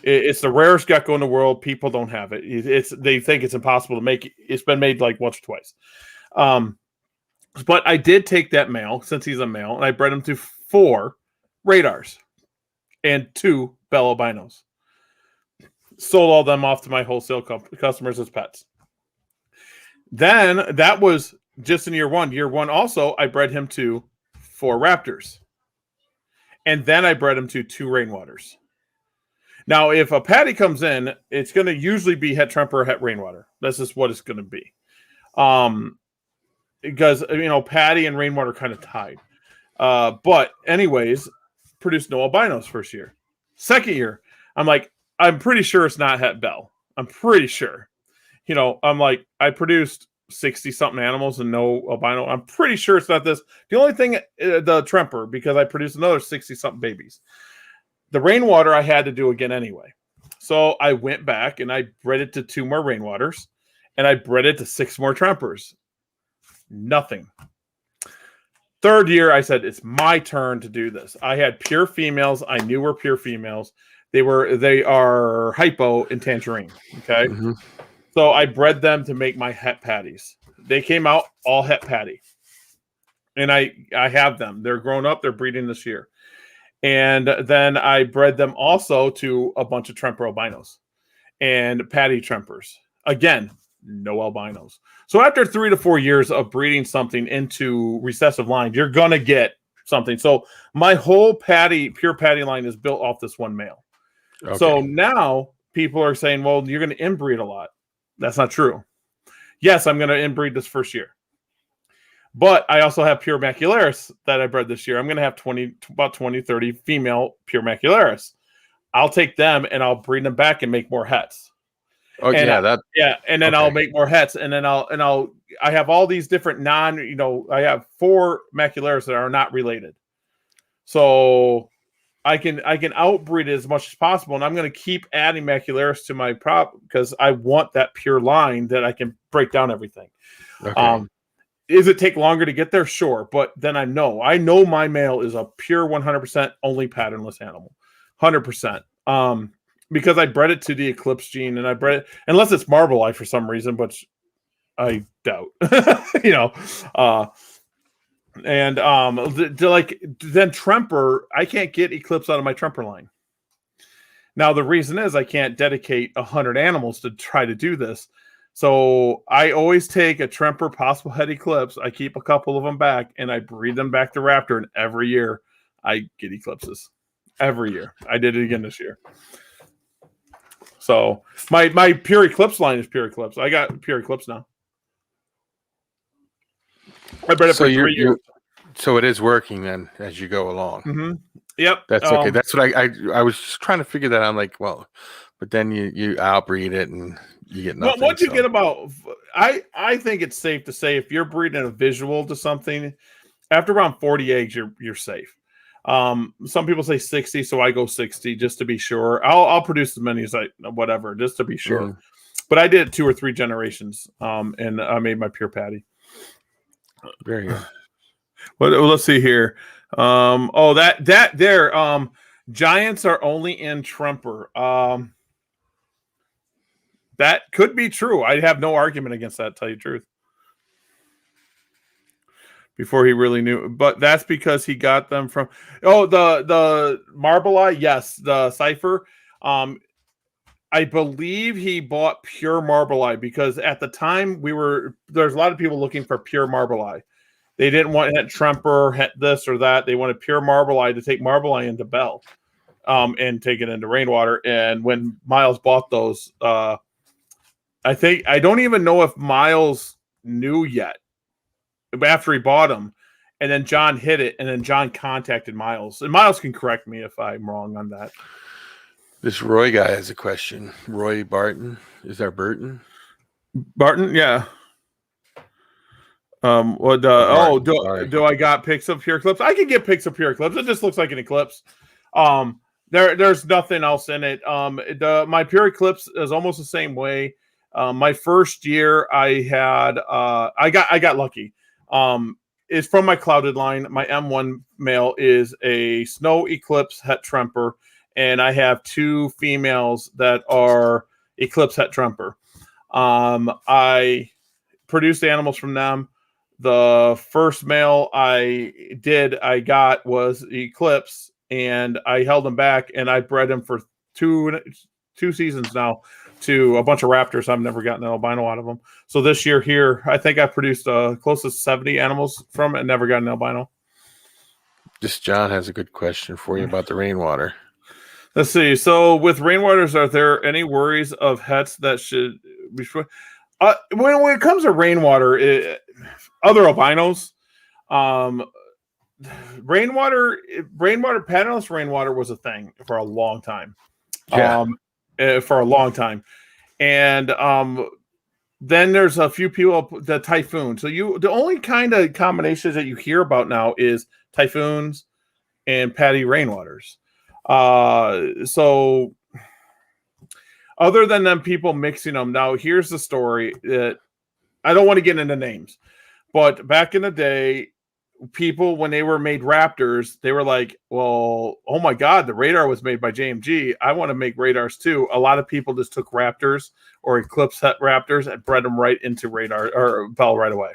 it's the rarest gecko in the world. People don't have it. They think it's impossible to make. It's been made like once or twice. But I did take that male, since he's a male, and I bred him to 4 radars and 2 Bell albinos. Sold all them off to my wholesale customers as pets. Then that was just in year one. Year one also, I bred him to 4 raptors. And then I bred him to 2 rainwaters. Now, if a patty comes in, it's going to usually be het tremper or het rainwater. This is what it's going to be. Because, patty and rainwater kind of tied. But anyways, produced no albinos first year. Second year, I'm pretty sure it's not het bell. I'm pretty sure. I produced 60-something animals and no albino. I'm pretty sure it's not this. The only thing, the tremper, because I produced another 60-something babies. The rainwater I had to do again anyway. So I went back and I bred it to 2 more rainwaters and I bred it to 6 more trempers. Nothing. Third year, I said, it's my turn to do this. I had pure females. I knew were pure females. They are hypo and tangerine. Okay. Mm-hmm. So I bred them to make my het patties. They came out all het patty. And I have them. They're grown up. They're breeding this year. And then I bred them also to a bunch of tremper albinos and patty trempers. Again, no albinos. So after 3 to 4 years of breeding something into recessive lines, you're going to get something. So my whole pure patty line is built off this one male. Okay. So now people are saying, well, you're going to inbreed a lot. That's not true. Yes, I'm going to inbreed this first year. But I also have pure macularis that I bred this year. I'm going to have about 20, 30 female pure macularis. I'll take them and I'll breed them back and make more hets. Oh, and and then I'll make more hets, and then I have all these different I have 4 macularis that are not related. So I can outbreed it as much as possible, and I'm going to keep adding macularis to my prop because I want that pure line that I can break down everything. Okay. Does it take longer to get there? Sure. But then I know my male is a pure 100% only patternless animal. 100%. Because I bred it to the eclipse gene and I bred it, unless it's marble eye for some reason, which I doubt, then tremper, I can't get eclipse out of my tremper line. Now, the reason is I can't dedicate 100 animals to try to do this. So I always take a tremper possible head eclipse. I keep a couple of them back and I breed them back to raptor. And every year I get eclipses. Every year. I did it again this year. So my pure eclipse line is pure eclipse. I got pure eclipse now. I bred it for 3 years. So it is working then as you go along. Mm-hmm. Yep. That's okay. That's what I was just trying to figure that out. I'm like, well, but then you outbreed it and you get nothing. Well, what you get about, I think it's safe to say if you're breeding a visual to something, after around 40 eggs, you're safe. Some people say 60, so I go 60 just to be sure. I'll produce as many as whatever, just to be sure. Mm. But I did 2 or 3 generations, and I made my pure patty. Very good. Well, let's see here. Giants are only in tremper. That could be true. I have no argument against that, to tell you the truth. Before he really knew, but that's because he got them from the marble eye. Yes, the cipher. I believe he bought pure marble eye because at the time there's a lot of people looking for pure marble eye. They didn't want het tremper, het this or that. They wanted pure marble eye to take marble eye into Bell, and take it into rainwater. And when Miles bought those, I don't even know if Miles knew yet. After he bought them, and then John hit it, and then John contacted Miles. And Miles can correct me if I'm wrong on that. This Roy guy has a question. Roy Barton. Is that Burton? Barton, yeah. Do I got pics of pure eclipse? I can get pics of pure eclipse. It just looks like an eclipse. There's nothing else in it. My pure eclipse is almost the same way. My first year I had I got lucky. Is from my clouded line. My M1 male is a snow eclipse het tremper, and I have 2 females that are eclipse het tremper. I produced animals from them. The first male I got was eclipse, and I held him back, and I bred him for two seasons now to a bunch of raptors. I've never gotten an albino out of them. So this year here, I think I produced close to 70 animals from it and never got an albino. This John has a good question for you about the rainwater. Let's see. So with rainwaters, are there any worries of hets that should be when it comes to rainwater, other albinos, patternless rainwater was a thing for a long time. Yeah. And then there's a few people, the typhoon. So the only kind of combinations that you hear about now is typhoons and patty rainwaters. So other than them people mixing them, now here's the story that I don't want to get into names, but back in the day, people, when they were made raptors, they were like, well, oh my God, the radar was made by JMG. I want to make radars too. A lot of people just took raptors or eclipse het raptors and bred them right into radar or bell right away.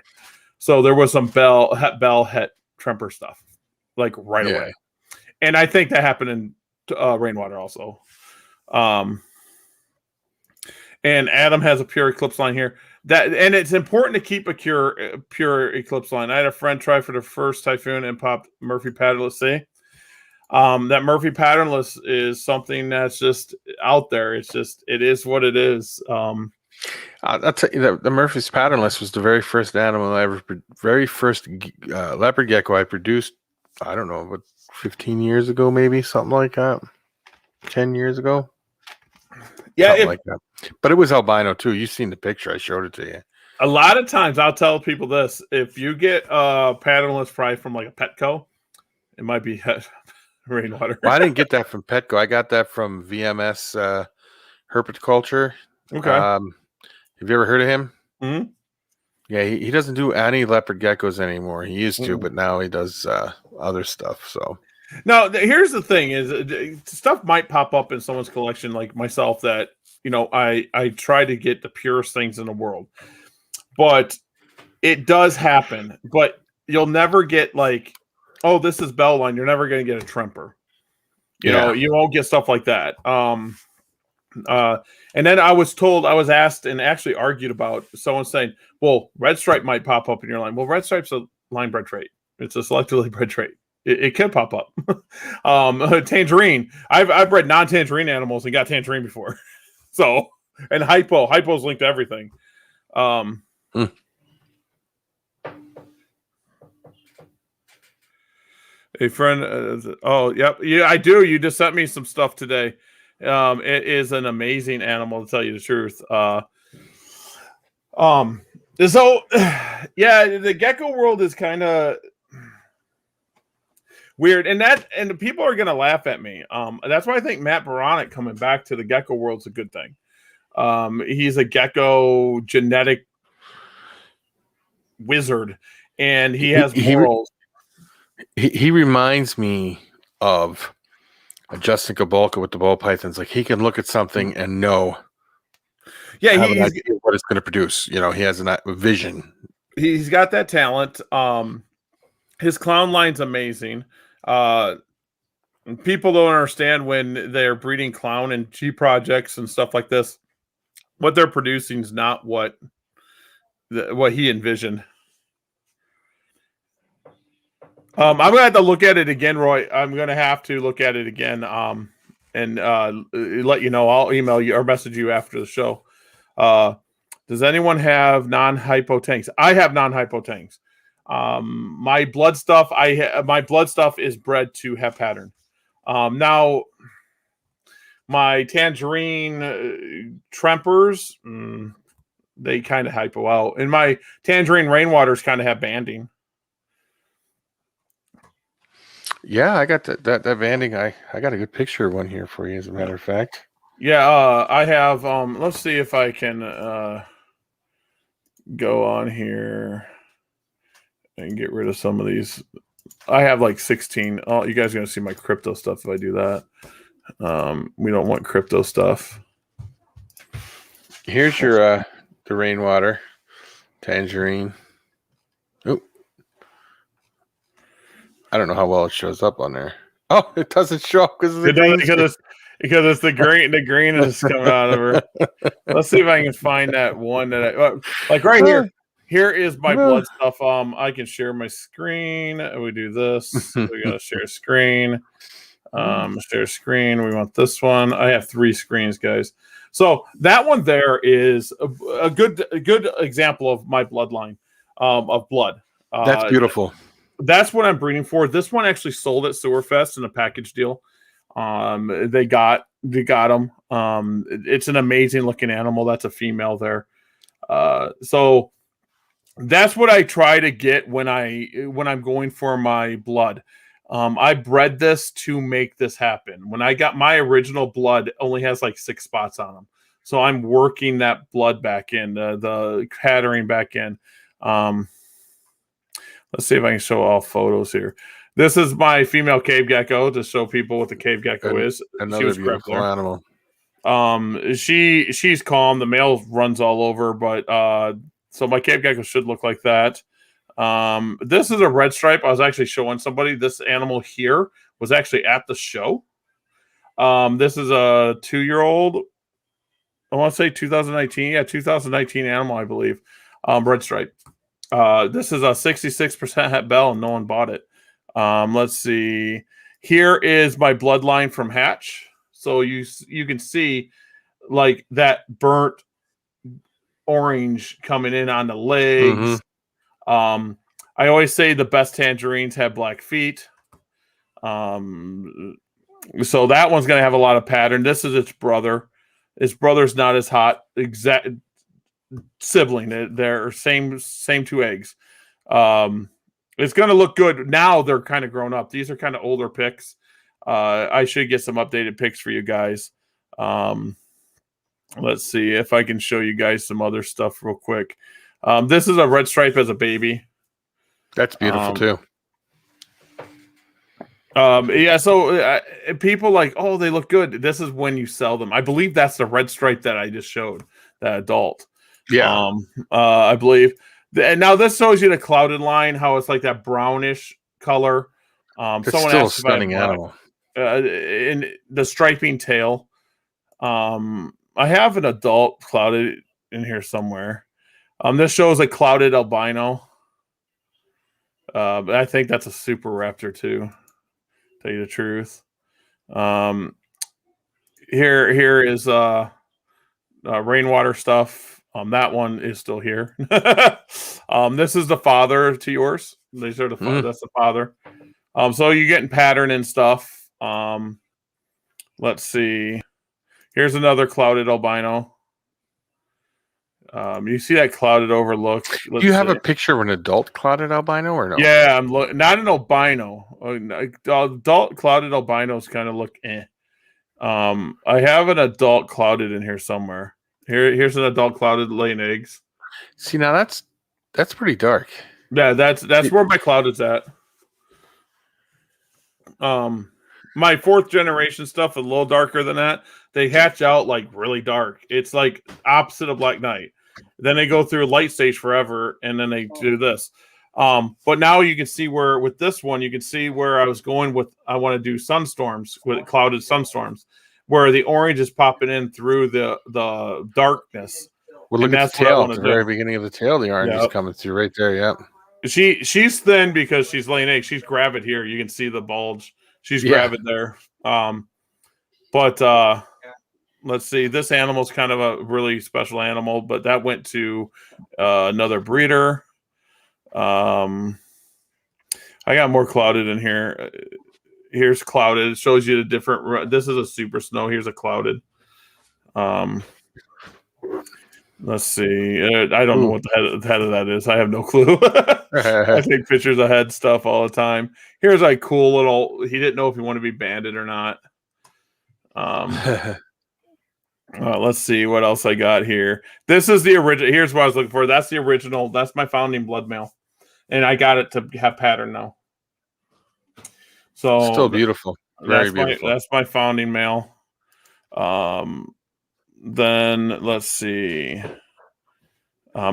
So there was some bell het tremper stuff like right away. And I think that happened in rainwater also. And Adam has a pure eclipse line here. And it's important to keep a pure eclipse line. I had a friend try for the first typhoon and popped Murphy patternless. See, that Murphy patternless is something that's just out there. It is what it is. I'll tell you that the Murphy's patternless was the very first animal very first leopard gecko I produced. I don't know, but 15 years ago, maybe something like that. 10 years ago. Yeah, like that. But it was albino too. You've seen the picture. I showed it to you. A lot of times I'll tell people this. If you get patternless probably from like a Petco, it might be rainwater. Well, I didn't get that from Petco. I got that from VMS Herpetoculture. Okay. Have you ever heard of him? Mm-hmm. Yeah, he doesn't do any leopard geckos anymore. He used to, but now he does other stuff. So now here's the thing: is stuff might pop up in someone's collection, like myself, that I try to get the purest things in the world, but it does happen. But you'll never get like, oh, this is bell line. You're never going to get a tremper. You know, you won't get stuff like that. And then I was asked and actually argued about someone saying, well, red stripe might pop up in your line. Well, red stripe's a line bred trait. It's a selectively bred trait. It can pop up. Tangerine. I've bred non-tangerine animals and got tangerine before. So, and hypo's linked to everything. A friend. Oh, yep. Yeah, I do. You just sent me some stuff today. It is an amazing animal, to tell you the truth. So yeah, the gecko world is kind of weird, and people are gonna laugh at me. That's why I think Matt Baronic coming back to the gecko world is a good thing. He's a gecko genetic wizard, and he has morals. He reminds me of Justin Kabolka with the ball pythons. Like, he can look at something and know what it's going to produce. He has a vision. He's got that talent. His clown line's amazing. People don't understand when they're breeding clown and G projects and stuff like this. What they're producing is not what he envisioned. I'm gonna have to look at it again, Roy. I'm gonna have to look at it again, and let you know. I'll email you or message you after the show. Does anyone have non-hypo tanks? I have non-hypo tanks. My blood stuff, is bred to have pattern. Now, my tangerine trempers, they kind of hypo out, and my tangerine rainwaters kind of have banding. Yeah, I got that banding. I got a good picture of one here for you, as a matter of fact. Yeah, I have. Let's see if I can go on here and get rid of some of these. I have like 16. Oh, you guys are gonna see my crypto stuff if I do that. We don't want crypto stuff. Here's your the rainwater tangerine. Oh, I don't know how well it shows up on there. Oh, it doesn't show up because of the It doesn't green screen. because it's the green. The green is coming out of her. Let's see if I can find that one that like right here. Here is my blood stuff. I can share my screen. We do this. We gotta share screen. Share screen. We want this one. I have 3 screens, guys. So that one there is a good example of my bloodline of blood. That's beautiful. That's what I'm breeding for. This one actually sold at Sewerfest in a package deal. They got them. It's an amazing looking animal. That's a female there. So that's what I try to get when I'm going for my blood. I bred this to make this happen. When I got my original blood, it only has like 6 spots on them. So I'm working that blood back in, the patterning back in. Let's see if I can show all photos here. This is my female cave gecko to show people what the cave gecko is. Another beautiful animal. She's calm. The male runs all over, but so my cave gecko should look like that. This is a red stripe. I was actually showing somebody this animal here was actually at the show. This is a 2-year-old. I want to say 2019. Yeah, 2019 animal, I believe. Red stripe. This is a 66% het bell, and no one bought it. Let's see. Here is my bloodline from hatch. So you can see like that burnt orange coming in on the legs. I always say the best tangerines have black feet. So that one's going to have a lot of pattern. This is its brother. Its brother's not as hot. Exact sibling. They're same 2 eggs. It's going to look good. Now they're kind of grown up. These are kind of older pics. I should get some updated pics for you guys. Let's see if I can show you guys some other stuff real quick. This is a red stripe as a baby. That's beautiful too. Yeah, so people like, oh, they look good. This is when you sell them. I believe that's the red stripe that I just showed, that adult. Yeah. I believe. And now this shows you the clouded line, how it's like that brownish color. It's someone still a asked stunning animal. In the striping tail. I have an adult clouded in here somewhere. This shows a clouded albino. But I think that's a super raptor too. Tell you the truth. Here is rainwater stuff. That one is still here. This is the father to yours. These are the that's the father. So you're getting pattern and stuff. Let's see. Here's another clouded albino. You see that clouded overlook. Do you have a picture of an adult clouded albino or no? Yeah, I'm not an albino. Adult clouded albinos kind of look eh. I have an adult clouded in here somewhere. Here's an adult clouded laying eggs. See, now that's pretty dark. Yeah, that's where my clouded's at. My 4th generation stuff is a little darker than that. They hatch out like really dark. It's like opposite of Black Knight. Then they go through light stage forever, and then they do this. But now you can see where with this one, you can see where I was going with. I want to do sunstorms with clouded sunstorms, where the orange is popping in through the darkness. Well, look at the tail at the very beginning of the tail. The orange is coming through right there. Yep. She's thin because she's laying eggs. She's gravid here. You can see the bulge. She's gravid there. But let's see. This animal's kind of a really special animal, but that went to another breeder. I got more clouded in here. Here's clouded. It shows you the different. This is a super snow. Here's a clouded. Let's see. I don't know what the head of that is. I have no clue. I take pictures of head stuff all the time. Here's a cool little. He didn't know if he wanted to be banded or not. Let's see what else I got here. This is the original. Here's what I was looking for. That's the original. That's my founding blood male, and I got it to have pattern now. So still beautiful. Very beautiful. That's my founding male. Then let's see.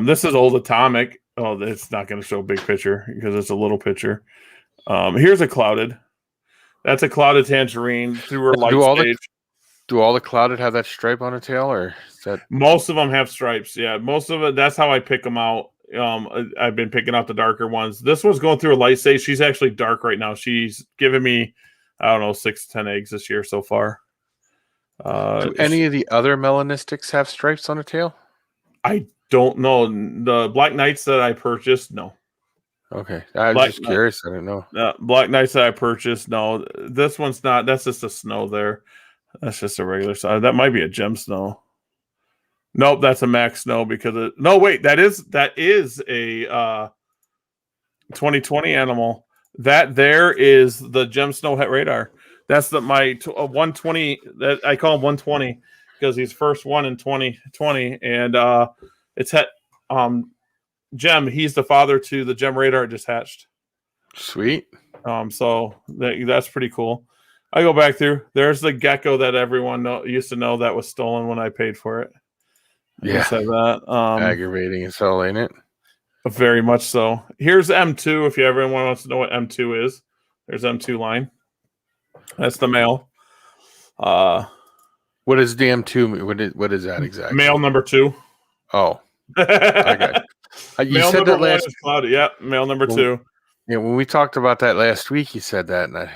This is old atomic. Oh, it's not going to show a big picture because it's a little picture. Here's a clouded. That's a clouded tangerine through her Do light all the stage. do all the clouded have that stripe on the tail, or is that Most of them have stripes. Yeah, most of it. That's how I pick them out. I've been picking out the darker ones. This one's going through a light stage. She's actually dark right now. She's given me, I don't know, 6 to 10 eggs this year so far. do any of the other melanistics have stripes on the tail? I don't know. The Black Knights that I purchased, no. Okay, I was Black just curious. I didn't know. Black Knights that I purchased, no. This one's not. That's just a snow there. That's just a regular size. That might be a gem snow. Nope, that's a max snow because it, no, wait, that is a 2020 animal. That there is the gem snow het radar. That's the 120 that I call him 120 because he's first one in 2020, and it's het gem. He's the father to the gem radar just hatched. Sweet. So that's pretty cool. I go back through. There's the gecko that everyone used to know that was stolen when I paid for it. Yeah, said that. Aggravating as hell, ain't it? Very much so. Here's M2. If everyone wants to know what M2 is, there's M2 line. That's the male. What is the M2? What is that exactly? Male number 2. Oh, okay. You male said number that last. 1 is clouded. Yep, male number 2. Yeah, when we talked about that last week, you said that, and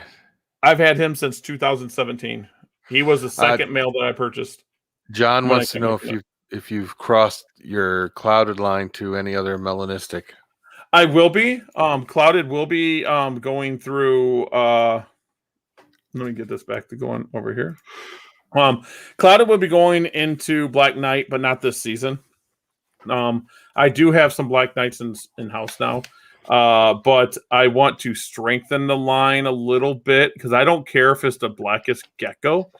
I've had him since 2017. He was the second male that I purchased. John wants to know if you've crossed your clouded line to any other melanistic. I will be. Clouded will be going through. Let me get this back to going over here. Clouded will be going into Black Knight, but not this season. I do have some Black Knights in house now, but I want to strengthen the line a little bit because I don't care if it's the blackest gecko.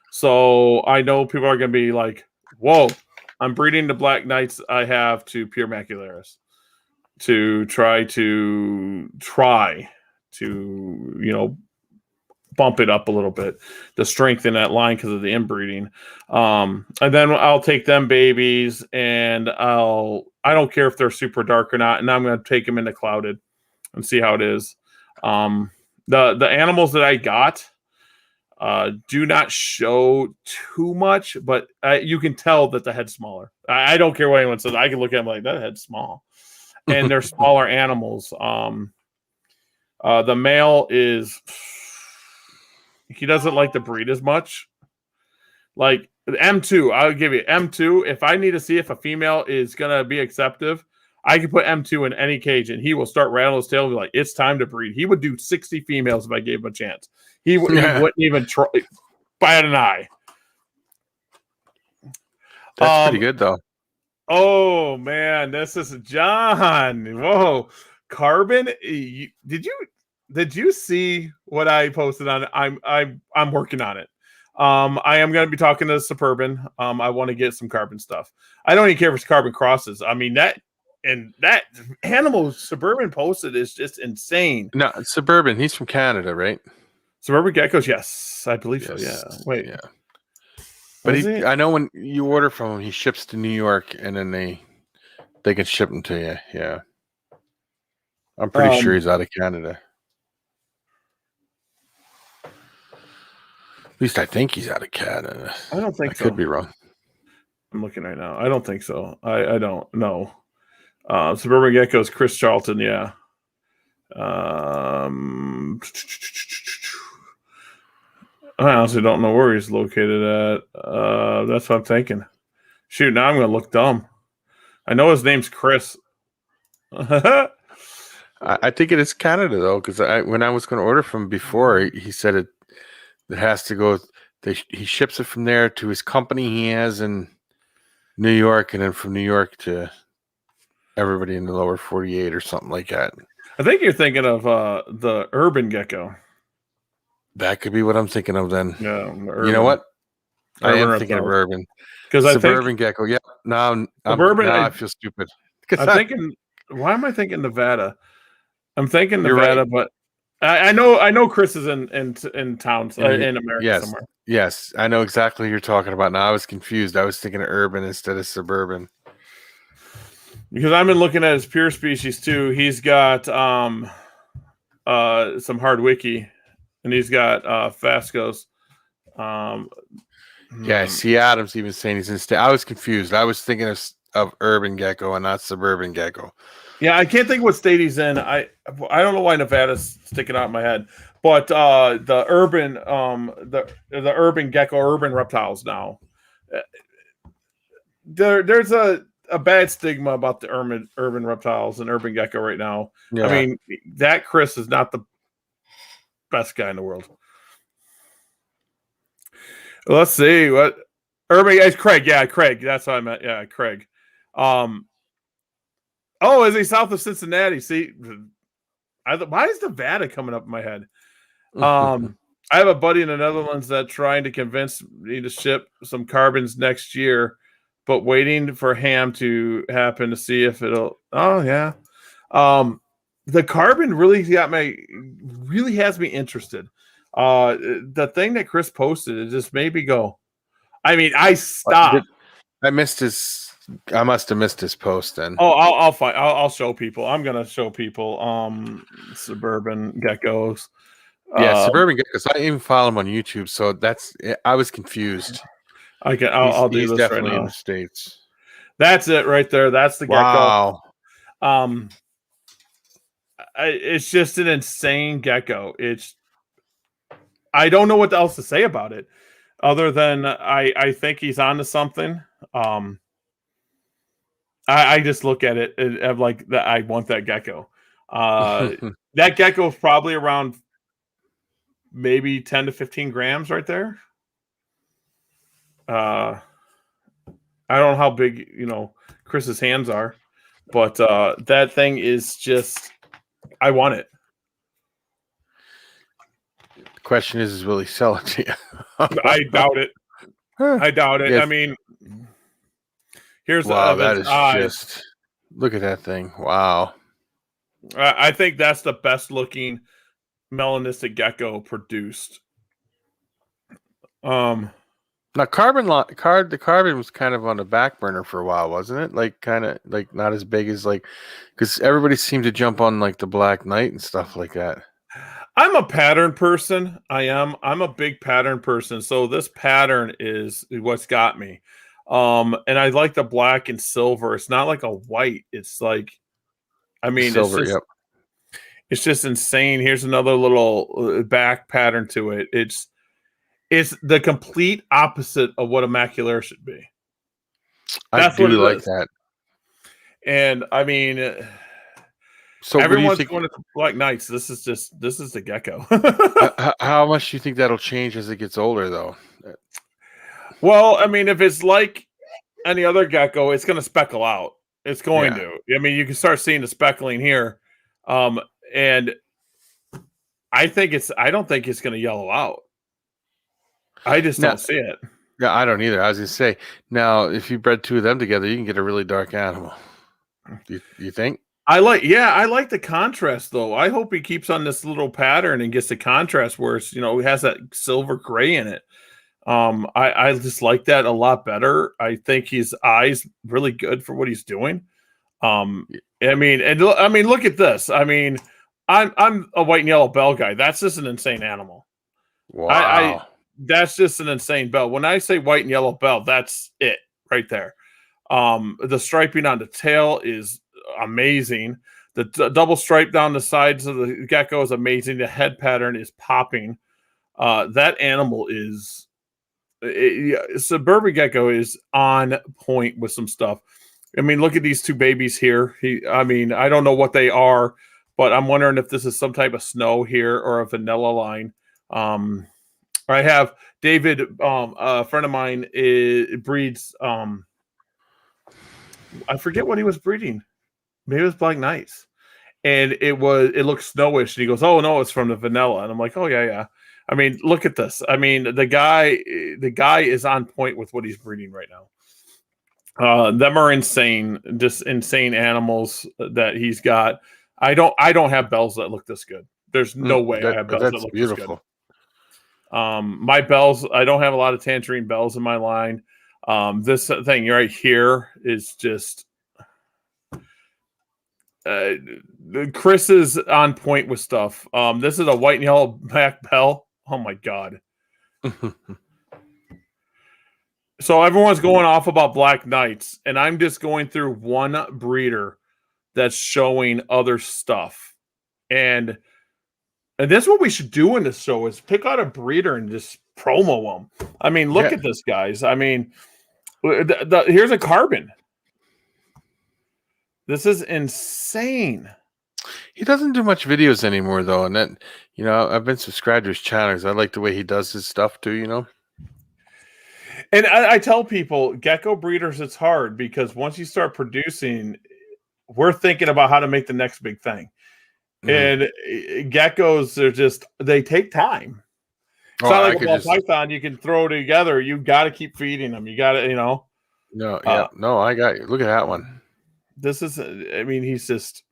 So I know people are going to be like, "Whoa, I'm breeding the Black Knights I have to pure macularis to try to bump it up a little bit to strengthen that line because of the inbreeding. And then I'll take them babies and I don't care if they're super dark or not, and I'm going to take them into clouded and see how it is. The animals that I got do not show too much, but you can tell that the head's smaller. I don't care what anyone says. I can look at them like that head's small, and they're smaller animals. The male is. He doesn't like to breed as much. Like M2, I'll give you M2. If I need to see if a female is going to be acceptive, I can put M2 in any cage and he will start rattling his tail and be like, it's time to breed. He would do 60 females if I gave him a chance. He wouldn't even try, bat an eye. That's pretty good, though. Oh, man. This is John. Whoa. Carbon. Did you see what I posted on it? I'm working on it. I am going to be talking to Suburban. I want to get some carbon stuff. I don't even care if it's carbon crosses. I mean that animal Suburban posted is just insane. No, Suburban. He's from Canada, right? Suburban geckos, yes, I believe so. Yeah. Wait. Yeah. But I know when you order from him, he ships to New York, and then they can ship them to you. Yeah. I'm pretty sure he's out of Canada. At least I think he's out of Canada. I don't think so. I could be wrong. I'm looking right now. I don't think so. I don't know. Suburban Geckos, Chris Charlton, yeah. I honestly don't know where he's located at. That's what I'm thinking. Shoot, now I'm going to look dumb. I know his name's Chris. I think it is Canada, though, because when I was going to order from him before, he said it has to go. He ships it from there to his company he has in New York, and then from New York to everybody in the lower 48 or something like that. I think you're thinking of the urban gecko. That could be what I'm thinking of then. Yeah, you know what? I am thinking of urban. Because Suburban gecko. Yeah. Now I feel stupid. I'm thinking. Why am I thinking Nevada? I'm thinking Nevada, right. But I know Chris is in towns in America somewhere. Yes, I know exactly what you're talking about. Now I was confused. I was thinking of urban instead of suburban. Because I've been looking at his pure species too. He's got some hard wiki and he's got Fascos. Yeah, I see Adam's even saying he's in state. I was confused. I was thinking of urban gecko and not suburban gecko. Yeah, I can't think what state he's in. I don't know why Nevada's sticking out in my head, but the urban gecko, urban reptiles now. There's a bad stigma about the urban reptiles and urban gecko right now. Yeah. I mean, that Chris is not the best guy in the world. Let's see what urban is Craig. Yeah, Craig. That's what I meant. Yeah, Craig. Oh, is he south of Cincinnati? See, why is Nevada coming up in my head? I have a buddy in the Netherlands that's trying to convince me to ship some carbons next year, but waiting for ham to happen to see if it'll. Oh yeah, the carbon really has me interested. The thing that Chris posted, it just made me go. I mean, I stopped. I must have missed his post then. Oh, I'll show people. I'm gonna show people suburban geckos. Yeah, suburban geckos. I didn't even follow him on YouTube, so I was confused. I'll do this definitely right now. in the States. That's it right there. That's the gecko. Wow. It's just an insane gecko. I don't know what else to say about it, other than I think he's onto something. I just look at it and I'm like, I want that gecko. That gecko is probably around maybe 10 to 15 grams right there. I don't know how big, Chris's hands are, but that thing is just, I want it. The question is will he sell it to you? I doubt it. I doubt it. Yes. I mean, here's that is just look at that thing. Wow. I think that's the best looking melanistic gecko produced. Now the carbon was kind of on the back burner for a while, wasn't it? Like kind of like not as big as because everybody seemed to jump on like the Black Knight and stuff like that. I'm a pattern person. I'm a big pattern person. So this pattern is what's got me. And I like the black and silver. It's not like a white. It's like, I mean, silver, it's just insane. Here's another little back pattern to it. It's the complete opposite of what a macular should be. I do like that. And I mean, so everyone's going to Black Knights. This is the gecko. How much do you think that'll change as it gets older, though? Well, I mean, if it's like any other gecko, it's going to speckle out. It's going to. I mean, you can start seeing the speckling here, and I don't think it's going to yellow out. I just don't see it. Yeah, I don't either. I was going to say, now if you bred two of them together, you can get a really dark animal. You think? I like the contrast though. I hope he keeps on this little pattern and gets the contrast where it's, it has that silver gray in it. I just like that a lot better. I think his eyes really good for what he's doing. I mean, look at this. I mean, I'm a white and yellow bell guy. That's just an insane animal. Wow. That's just an insane bell. When I say white and yellow bell, that's it right there. The striping on the tail is amazing. The double stripe down the sides of the gecko is amazing. The head pattern is popping. That animal is suburban gecko is on point with some stuff. I mean, look at these two babies here. I don't know what they are, but I'm wondering if this is some type of snow here or a vanilla line. I have David, a friend of mine, breeds. I forget what he was breeding. Maybe it was Black Knights, and it looked snowish. And he goes, "Oh no, it's from the vanilla." And I'm like, "Oh yeah." I mean, look at this. I mean, the guy is on point with what he's breeding right now. Them are insane, just insane animals that he's got. I don't have bells that look this good. There's no way I have bells that look beautiful. This good. My bells, I don't have a lot of tangerine bells in my line. This thing right here is just, uh, Chris is on point with stuff. This is a white and yellow black bell. Oh my god! So everyone's going off about Black Knights, and I'm just going through one breeder that's showing other stuff, and that's what we should do in this show is pick out a breeder and just promo them. I mean, look at this, guys. I mean, here's a carbon. This is insane. He doesn't do much videos anymore, though, and that I've been subscribed to his channel because I like the way he does his stuff too. And I tell people, gecko breeders, it's hard because once you start producing, we're thinking about how to make the next big thing. Mm-hmm. And geckos, they take time. It's not like a ball python you can throw together. You got to keep feeding them. You got to, No, yeah, no, I got you. Look at that one. This is, I mean, he's just.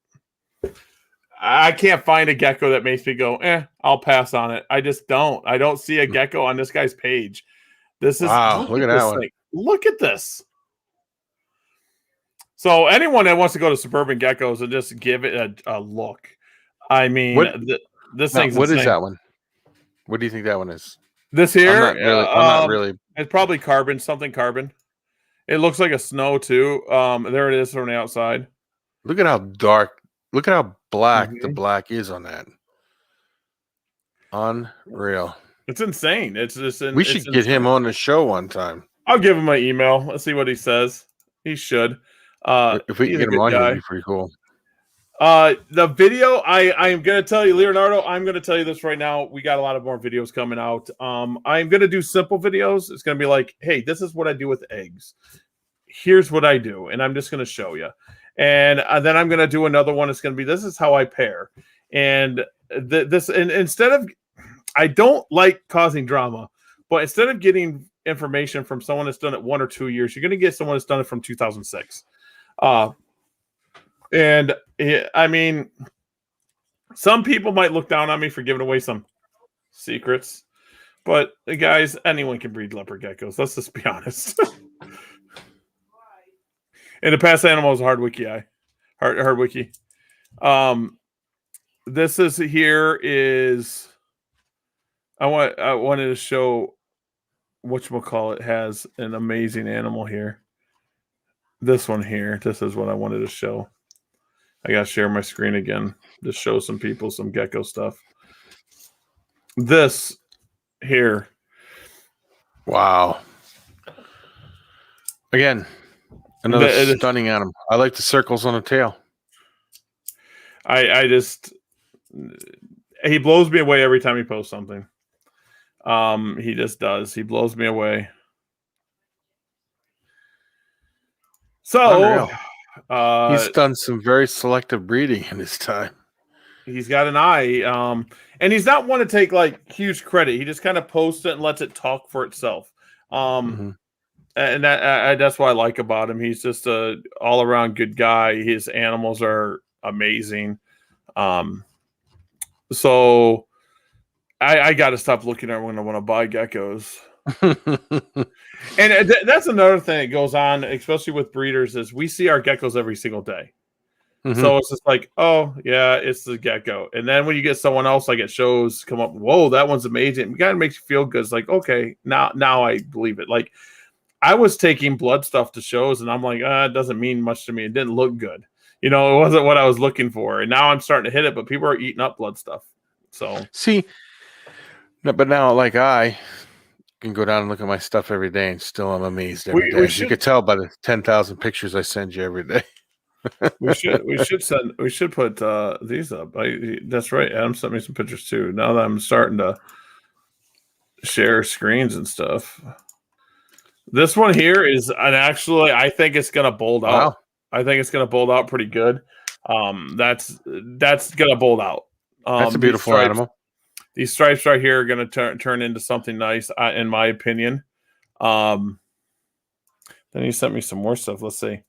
I can't find a gecko that makes me go, I'll pass on it. I just don't. I don't see a gecko on this guy's page. This is wow. Look at that one. Look at this. So anyone that wants to go to Suburban Geckos and just give it a look. I mean, this thing's what insane. Is that one? What do you think that one is? This here? I'm not really. It's probably carbon, something carbon. It looks like a snow too. There it is from the outside. Look at how dark. Look at how black the black is on that. Unreal. It's insane. We should get him on the show one time. I'll give him my email. Let's see what he says. He should. If we can get him on, it'd be pretty cool. The video, I am going to tell you, Leonardo, I'm going to tell you this right now. We got a lot of more videos coming out. I'm going to do simple videos. It's going to be like, hey, this is what I do with eggs. Here's what I do. And I'm just going to show you. And then I'm going to do another one. It's going to be, this is how I pair. And instead of, I don't like causing drama, but instead of getting information from someone that's done it 1 or 2 years, you're going to get someone that's done it from 2006. And I mean, some people might look down on me for giving away some secrets, but guys, anyone can breed leopard geckos. Let's just be honest. And the past animal is hard wiki. Hard wiki. This is here is. I wanted to show whatchamacallit has an amazing animal here. This one here. This is what I wanted to show. I gotta share my screen again to show some people some gecko stuff. This here. Wow. Again, another stunning animal. I like the circles on the tail. He blows me away every time he posts something. He just does. He blows me away. So he's done some very selective breeding in his time. He's got an eye. And he's not one to take like huge credit. He just kind of posts it and lets it talk for itself. And that's what I like about him. He's just a all around good guy. His animals are amazing. So I got to stop looking at when I want to buy geckos. And that's another thing that goes on, especially with breeders, is we see our geckos every single day. So it's just like, oh, yeah, it's the gecko. And then when you get someone else like at shows come up, whoa, that one's amazing. It kind of makes you feel good. It's like, okay, now I believe it. Like I was taking blood stuff to shows and I'm like, it doesn't mean much to me. It didn't look good. It wasn't what I was looking for. And now I'm starting to hit it, but people are eating up blood stuff. So see, but now like I can go down and look at my stuff every day and still I'm amazed every day. You could tell by the 10,000 pictures I send you every day. we should put these up. That's right. Adam sent me some pictures too. Now that I'm starting to share screens and stuff. This one here is I think it's gonna bold out. I think it's gonna bold out pretty good. That's gonna bold out. That's a beautiful animal. These stripes right here are gonna turn into something nice, in my opinion. Then he sent me some more stuff. Let's see.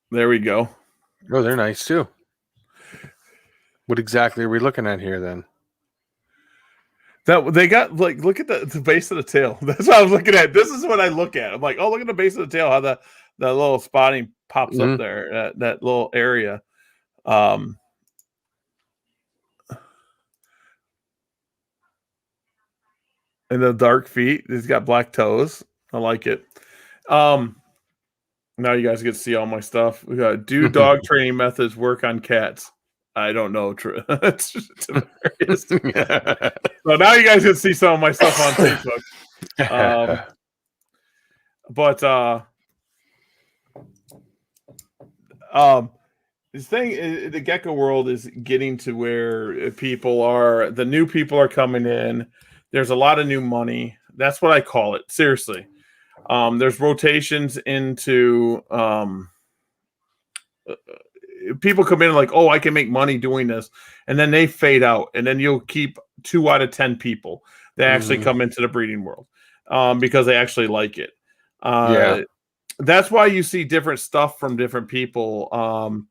There we go. Oh, they're nice too. What exactly are we looking at here then? That they got like look at the base of the tail. That's what I was looking at. This is what I look at. I'm like, oh, look at the base of the tail, how that little spotting pops up there, that little area. Um, and the dark feet. He's got black toes. I like it. Now you guys get to see all my stuff. We got do dog training methods work on cats. I don't know. It's hilarious. So now you guys can see some of my stuff on Facebook. But this thing, the gecko world is getting to where the new people are coming in. There's a lot of new money. That's what I call it. Seriously. There's rotations into people come in like, oh, I can make money doing this, and then they fade out, and then you'll keep 2 out of 10 people that actually come into the breeding world because they actually like it. That's why you see different stuff from different people.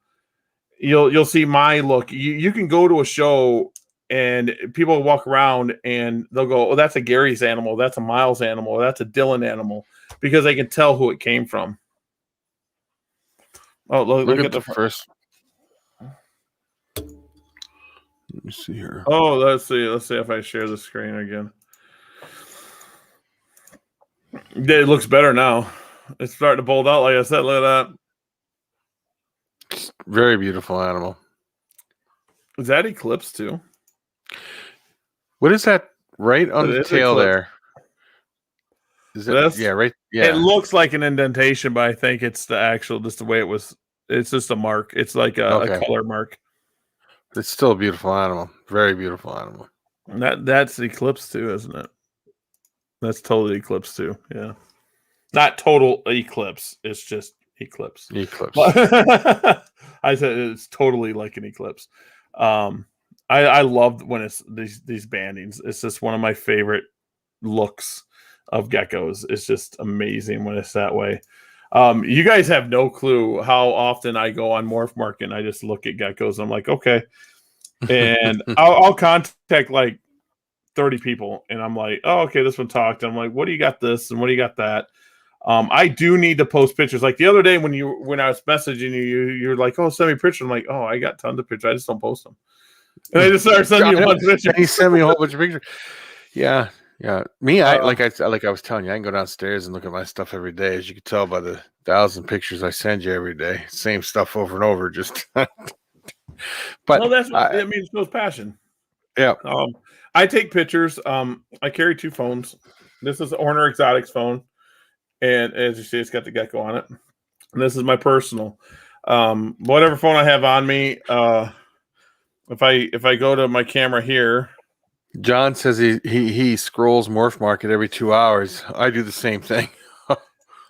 You'll see my look. You can go to a show and people walk around and they'll go, oh, that's a Gary's animal, that's a Miles animal, that's a Dylan animal, because they can tell who it came from. Oh, look at the first. Let me see here. Oh, let's see if I share the screen again. It looks better now. It's starting to bold out, like I said. Look at that. Very beautiful animal. Is that eclipse too? What is that right on the tail there? Is it? Yeah, right. Yeah. It looks like an indentation, but I think it's just the way it was. It's just a mark. It's like a color mark. It's still a beautiful animal. Very beautiful animal. That's eclipse too, isn't it? That's totally eclipse too. Yeah. Not total eclipse. It's just eclipse. Eclipse. I said it's totally like an eclipse. I love when it's these bandings. It's just one of my favorite looks of geckos. It's just amazing when it's that way. You guys have no clue how often I go on Morph Market and I just look at geckos. I'm like, okay. And I'll contact like 30 people and I'm like, oh, okay, this one talked. And I'm like, what do you got this? And what do you got that? I do need to post pictures. Like the other day when I was messaging you're like, oh, send me pictures. I'm like, oh, I got tons of pictures. I just don't post them. And I just started sending you a bunch of pictures. He sent me a whole bunch of pictures. Yeah. Yeah. Me, I like I was telling you, I can go downstairs and look at my stuff every day. As you can tell by the 1,000 pictures I send you every day. Same stuff over and over. Just but well, that's what I mean, it shows passion. Yeah. I take pictures. I carry 2 phones. This is Horner Exotics phone. And as you see, it's got the gecko on it. And this is my personal. Whatever phone I have on me, if I go to my camera here. John says he scrolls Morph Market every 2 hours. I do the same thing.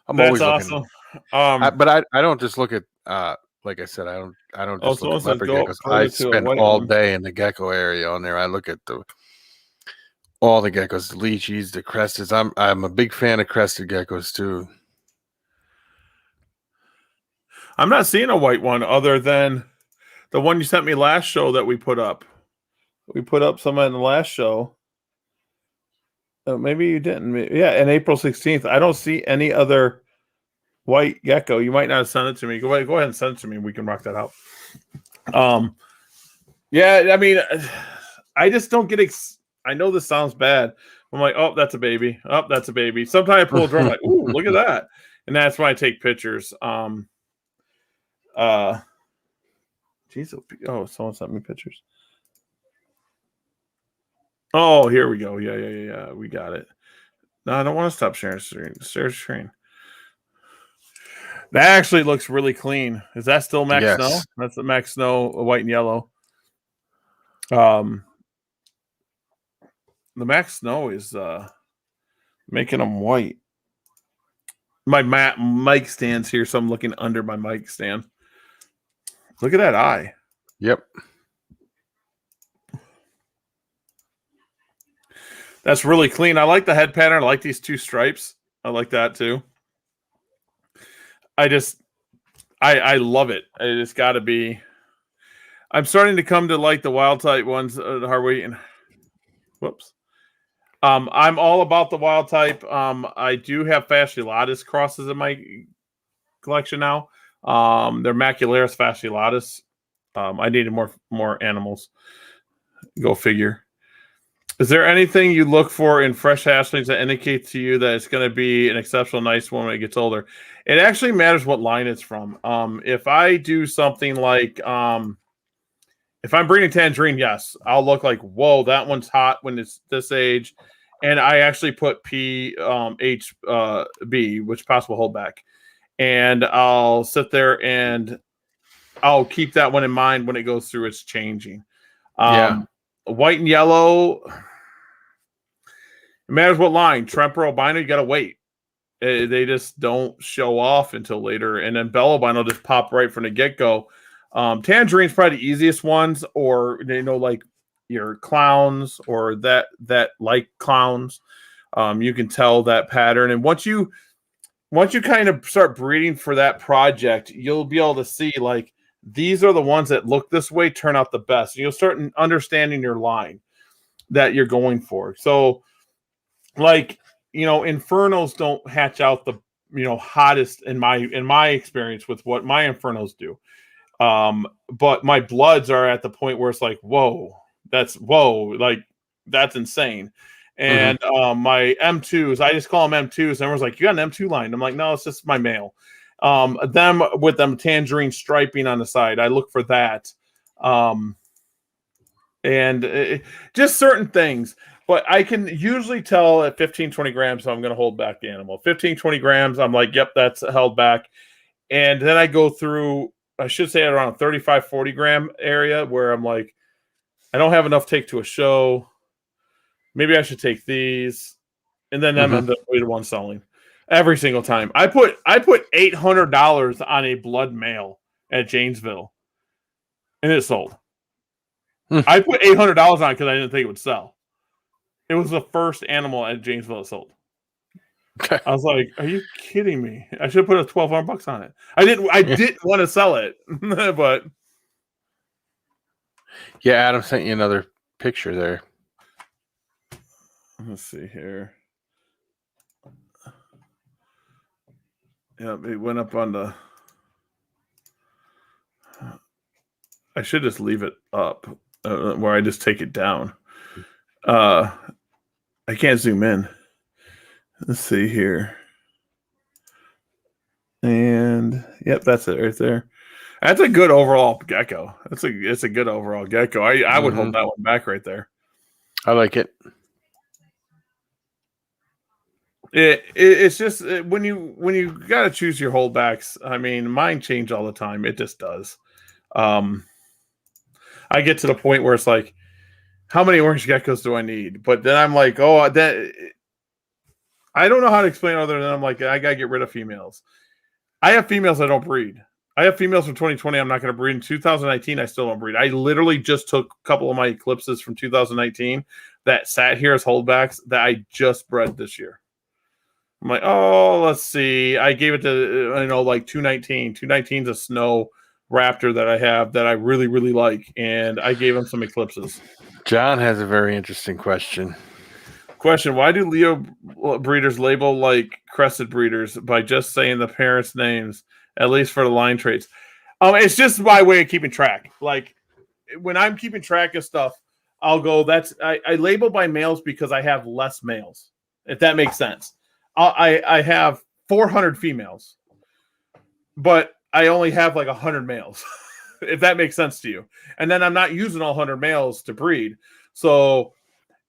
I'm That's always awesome. looking. But I don't just look at like I said, I don't just look at leopard geckos. I spend all day in the gecko area on there. I look at all the geckos, the lychees, the crested. I'm a big fan of crested geckos too. I'm not seeing a white one other than the one you sent me last show that we put up. We put up some in the last show. Maybe you didn't. Yeah, in April 16th. I don't see any other white gecko. You might not have sent it to me. Go ahead and send it to me. We can rock that out. Yeah, I mean, I just don't get I know this sounds bad. I'm like, oh, that's a baby. Oh, that's a baby. Sometimes I pull a drum like, ooh, look at that. And that's when I take pictures. Geez, oh, someone sent me pictures. Oh, here we go. Yeah. We got it. No, I don't want to stop sharing screen. That actually looks really clean. Is that still Max Snow? That's the Max Snow, white and yellow. The Max Snow is making them white. My mic stands here, so I'm looking under my mic stand. Look at that eye. Yep. That's really clean. I like the head pattern. I like these 2 stripes. I like that too. I love it. It's got to be. I'm starting to come to like the wild type ones the hard way. And whoops. I'm all about the wild type. I do have fasciolatus crosses in my collection now. They're Macularis fasciolatus. I needed more animals. Go figure. Is there anything you look for in fresh hatchlings that indicates to you that it's going to be an exceptional nice one when it gets older? It actually matters what line it's from. If I do something like if I'm breeding tangerine, yes, I'll look like, whoa, that one's hot when it's this age. And I actually put PHB, which possible holdback. And I'll sit there and I'll keep that one in mind when it goes through its changing. White and yellow, it matters what line. Tremper albino, you got to wait. They just don't show off until later. And then Bell albino just pop right from the get-go. Tangerine's probably the easiest ones, or like your clowns or that like clowns. You can tell that pattern. And once you kind of start breeding for that project, you'll be able to see like these are the ones that look this way turn out the best. You'll start understanding your line that you're going for. So like, Infernos don't hatch out the, hottest in my experience with what my Infernos do. But my Bloods are at the point where it's like, that's insane. And my M2s, I just call them M2s. And everyone's like, you got an M2 line. I'm like, no, it's just my male. Them with them tangerine striping on the side, I look for that. Just certain things. But I can usually tell at 15, 20 grams, so I'm going to hold back the animal. 15, 20 grams, I'm like, yep, that's held back. And then I go through, I should say around a 35, 40 gram area where I'm like, I don't have enough take to a show. Maybe I should take these. And then I'm the one selling every single time. I put $800 on a blood male at Janesville, and it sold. I put $800 on it because I didn't think it would sell. It was the first animal at Janesville that sold. Okay. I was like, "Are you kidding me? I should have put $1,200 on it. I didn't want to sell it, but yeah." Adam sent you another picture there. Let's see here. Yeah, it went up on the. I should just leave it up where I just take it down. I can't zoom in. Let's see here. And yep, that's it right there. That's a good overall gecko. It's a good overall gecko. I would hold that one back right there. I like it. It's just when you got to choose your holdbacks. I mean, mine change all the time. It just does. I get to the point where it's like, how many orange geckos do I need? But then I'm like, I don't know how to explain other than I'm like, I gotta get rid of females. I have females I don't breed. I have females from 2020 I'm not going to breed. In 2019, I still don't breed. I literally just took a couple of my eclipses from 2019 that sat here as holdbacks that I just bred this year. I'm like, let's see. I gave it to, like 219. 219 is a snow raptor that I have that I really, really like. And I gave him some eclipses. John has a very interesting question. Why do Leo breeders label like crested breeders by just saying the parents' names, at least for the line traits? It's just my way of keeping track. Like when I'm keeping track of stuff, I'll go, I label by males because I have less males, if that makes sense. I have 400 females, but I only have like 100 males, if that makes sense to you. And then I'm not using all 100 males to breed. So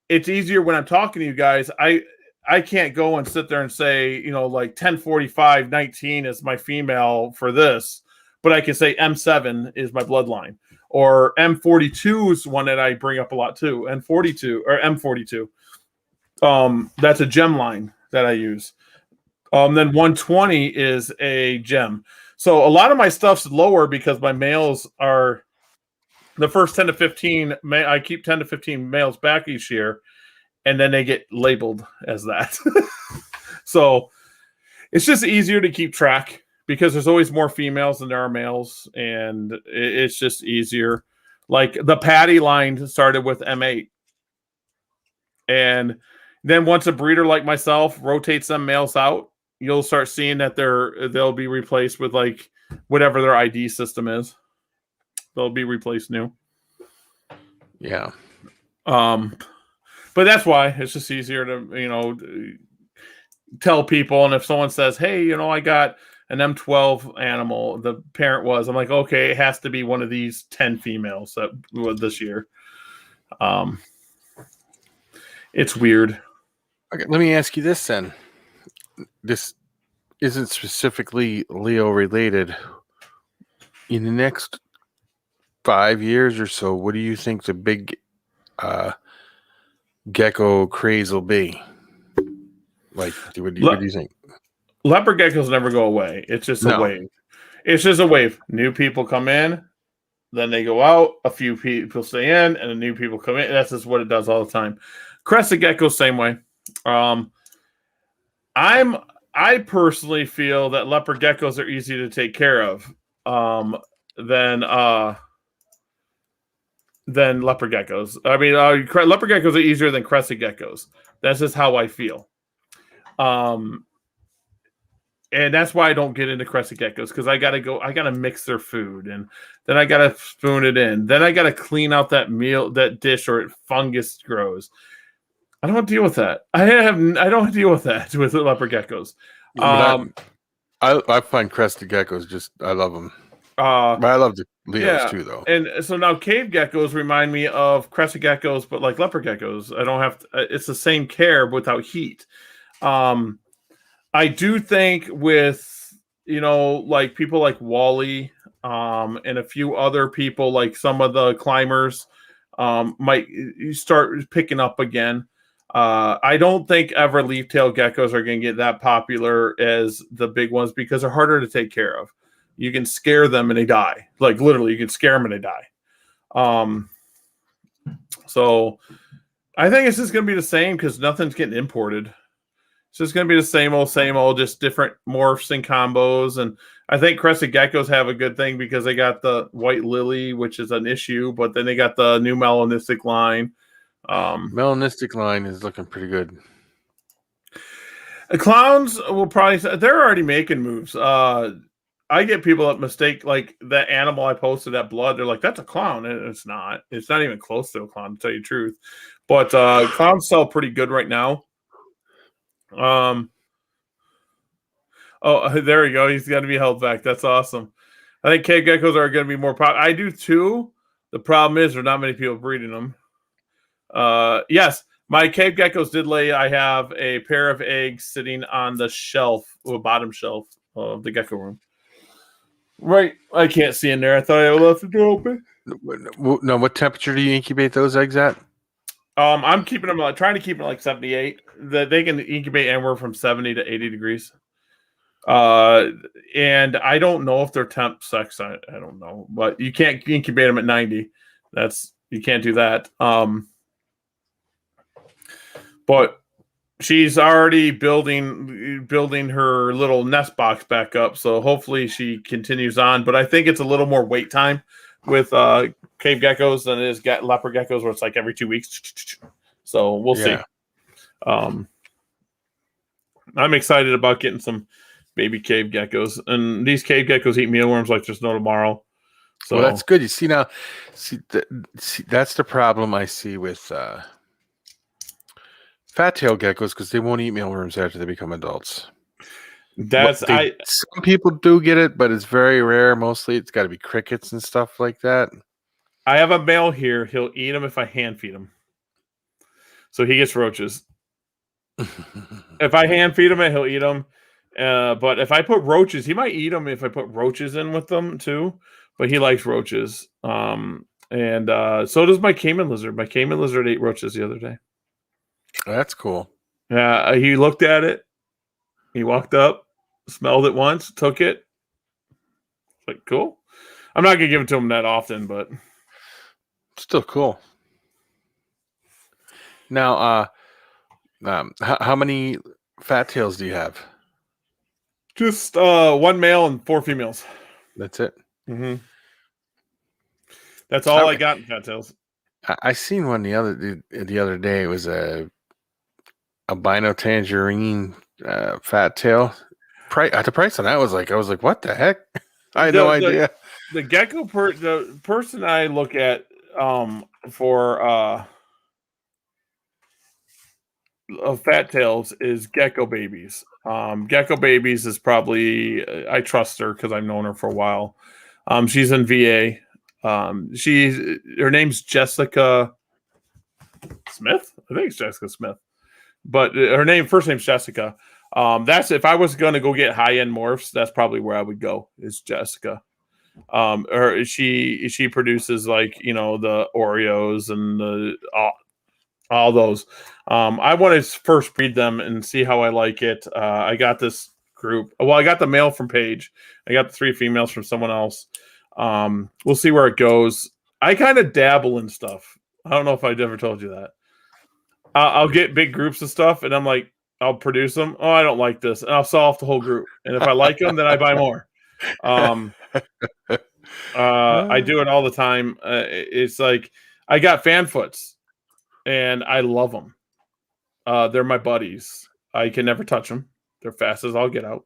it's easier when I'm talking to you guys. I can't go and sit there and say, like 1045 19 is my female for this, but I can say M7 is my bloodline, or M42 is one that I bring up a lot too. M42 or M42. That's a gem line that I use. Then 120 is a gem. So a lot of my stuff's lower because my males are the first 10 to 15. I keep 10 to 15 males back each year, and then they get labeled as that. So it's just easier to keep track because there's always more females than there are males, and it's just easier. Like the Patty line started with M8. And then once a breeder like myself rotates some males out, you'll start seeing that they'll be replaced with like whatever their ID system is. they'll be replaced new. Yeah. But that's why it's just easier to tell people. And if someone says, "Hey, I got an M12 animal," the parent I'm like, okay, it has to be one of these 10 females that this year. It's weird. Okay, let me ask you this then. This isn't specifically Leo related. In the next 5 years or so, what do you think the big gecko craze will be? Like, what do you think? Leopard geckos never go away. It's just a wave. It's just a wave. New people come in, then they go out. A few people stay in, and the new people come in. That's just what it does all the time. Crested geckos, same way. I personally feel that leopard geckos are easier to take care of than leopard geckos. I mean, leopard geckos are easier than crested geckos. That's just how I feel. And that's why I don't get into crested geckos, because I gotta mix their food, and then I gotta spoon it in. Then I gotta clean out that dish, or fungus grows. I don't deal with that. I don't deal with that with the leopard geckos. I find crested geckos I love them. But I love the Leos too, though. And so now cave geckos remind me of crested geckos, but like leopard geckos. I don't have to, it's the same care without heat. I do think with, like people like Wally, and a few other people, like some of the climbers, might start picking up again. I don't think ever leaf-tailed geckos are going to get that popular as the big ones, because they're harder to take care of. You can scare them and they die. Like literally, you can scare them and they die. So I think it's just going to be the same, because nothing's getting imported. It's just going to be the same old, just different morphs and combos. And I think crested geckos have a good thing because they got the white lily, which is an issue, but then they got the new melanistic line. Melanistic line is looking pretty good. The clowns will probably, they're already making moves. I get people that mistake, like that animal I posted, that blood. They're like, that's a clown. And it's not. It's not even close to a clown, to tell you the truth. But clowns sell pretty good right now. Oh, there we go. He's got to be held back. That's awesome. I think cave geckos are going to be more popular. I do too. The problem is there's not many people breeding them. Yes, my cave geckos did lay. I have a pair of eggs sitting on the shelf, or bottom shelf of the gecko room. Right, I can't see in there. I thought I would left the door open. No, what temperature do you incubate those eggs at? I'm keeping them, trying to keep them like 78. They can incubate anywhere from 70 to 80 degrees. And I don't know if they're temp sex. I don't know, but you can't incubate them at 90. You can't do that. But she's already building her little nest box back up, so hopefully she continues on. But I think it's a little more wait time with cave geckos than it is leopard geckos, where it's like every 2 weeks. So we'll see. I'm excited about getting some baby cave geckos, and these cave geckos eat mealworms like there's no tomorrow. So well, that's good. You see now, that's the problem I see with fat-tailed geckos, because they won't eat mealworms after they become adults. Some people do get it, but it's very rare. Mostly it's got to be crickets and stuff like that. I have a male here. He'll eat them if I hand feed him. So he gets roaches. If I hand feed him, he'll eat them. But if I put roaches, he might eat them if I put roaches in with them too. But he likes roaches. And so does my Cayman lizard. My Cayman lizard ate roaches the other day. That's cool. Yeah, he looked at it. He walked up, smelled it once, took it. Like, cool. I'm not gonna give it to him that often, but still cool. Now, how many fat tails do you have? Just one male and 4 females. That's it. Mm-hmm. That's all I got in fat tails. I seen one the other day. It was a albino tangerine fat tail. The price on that was like, I was like, what the heck? I had no idea. the gecko the person I look at for fat tails is gecko babies. Gecko babies is probably I trust her because I've known her for a while. She's in VA. Her name's Jessica Smith. I think it's Jessica Smith, but her first name's Jessica. That's if I was going to go get high end morphs, that's probably where I would go. Is Jessica. She produces like the Oreos and all those. I want to first breed them and see how I like it. I got this group. Well, I got the male from Paige. I got the 3 females from someone else. We'll see where it goes. I kind of dabble in stuff. I don't know if I've ever told you that. I'll get big groups of stuff, and I'm like, I'll produce them. Oh, I don't like this, and I'll sell off the whole group. And if I like them, then I buy more. I do it all the time. It's like I got fanfoots, and I love them. They're my buddies. I can never touch them. They're fast as I'll get out.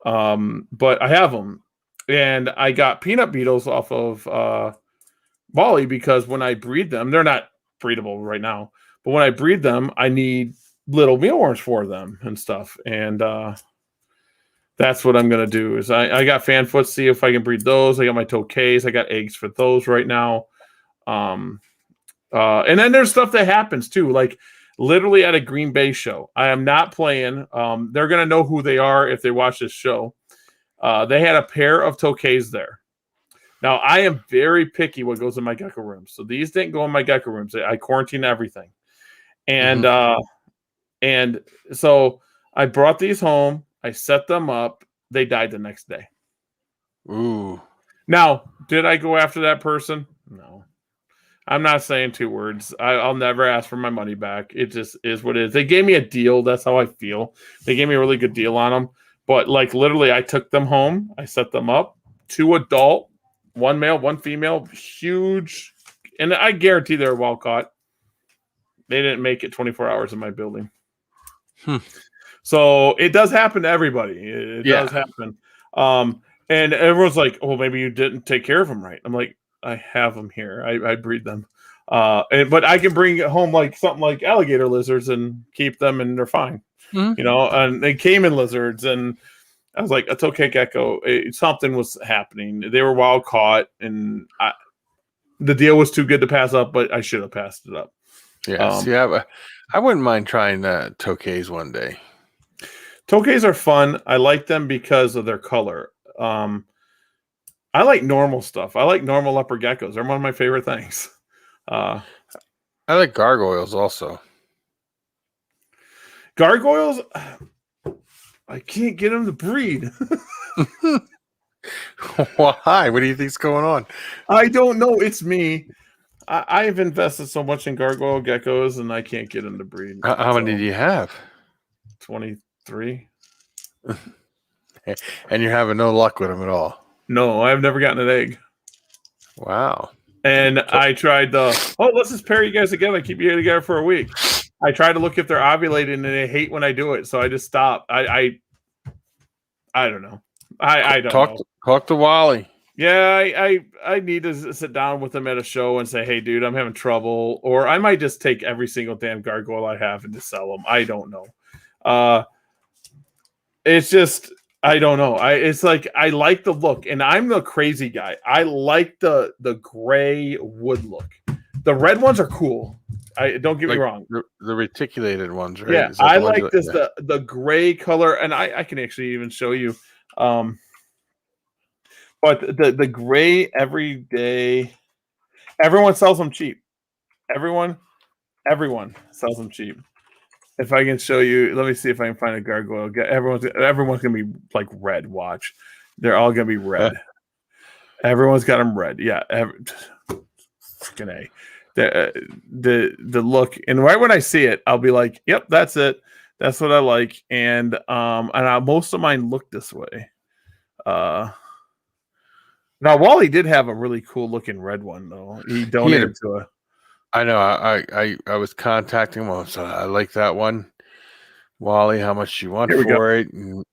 But I have them, and I got peanut beetles off of Wally because when I breed them, they're not breedable right now. But when I breed them, I need little mealworms for them and stuff, and that's what I'm gonna do. Is I got fanfoots, see if I can breed those. I got my tokays. I got eggs for those right now. And then there's stuff that happens too, like literally at a Green Bay show. I am not playing. They're gonna know who they are if they watch this show. They had a pair of tokays there. Now I am very picky what goes in my gecko rooms, so these didn't go in my gecko rooms. I quarantine everything, and and so I brought these home. I set them up. They died the next day. Ooh. Now, did I go after that person? No. I'm not saying 2 words. I'll never ask for my money back. It just is what it is. They gave me a deal. That's how I feel. They gave me a really good deal on them. But like literally, I took them home. I set them up. 2 adult, 1 male, 1 female. Huge. And I guarantee they're well caught. They didn't make it 24 hours in my building. So it does happen to everybody. It does happen. And everyone's like, oh, maybe you didn't take care of them right. I'm like, I have them here. I breed them. But I can bring it home like something like alligator lizards and keep them and they're fine. And they came in lizards and I was like, it's okay, gecko. Something was happening. They were wild caught and the deal was too good to pass up, but I should have passed it up. Yeah. I wouldn't mind trying tokays one day. Tokays are fun. I like them because of their color. I like normal stuff. I like normal leopard geckos. They're one of my favorite things. I like gargoyles also. Gargoyles, I can't get them to breed. Why? What do you think's going on? I don't know. It's me. I've invested so much in gargoyle geckos, and I can't get them to breed. How many do you have? 23. And you're having no luck with them at all? No, I've never gotten an egg. Wow. And I tried let's just pair you guys together, keep you together for a week. I try to look if they're ovulating, and they hate when I do it, so I just stop. I don't know. I don't know. Talk to Wally. Yeah, I need to sit down with them at a show and say, hey, dude, I'm having trouble. Or I might just take every single damn gargoyle I have and just sell them. I don't know. It's just, I don't know. It's like, I like the look, and I'm the crazy guy. I like the gray wood look. The red ones are cool. Don't get me wrong. The reticulated ones, right? Yeah, I like this, the gray color, and I can actually even show you. But the gray everyday, everyone sells them cheap. Everyone sells them cheap. If I can show you, let me see if I can find a gargoyle. Everyone's gonna be like red. Watch, they're all gonna be red. Everyone's got them red. Yeah, fucking A. The look, and right when I see it, I'll be like, "Yep, that's it. That's what I like." And most of mine look this way. Now, Wally did have a really cool looking red one, though. He donated to it. I know. I was contacting him. So I like that one. Wally, how much you want for it? And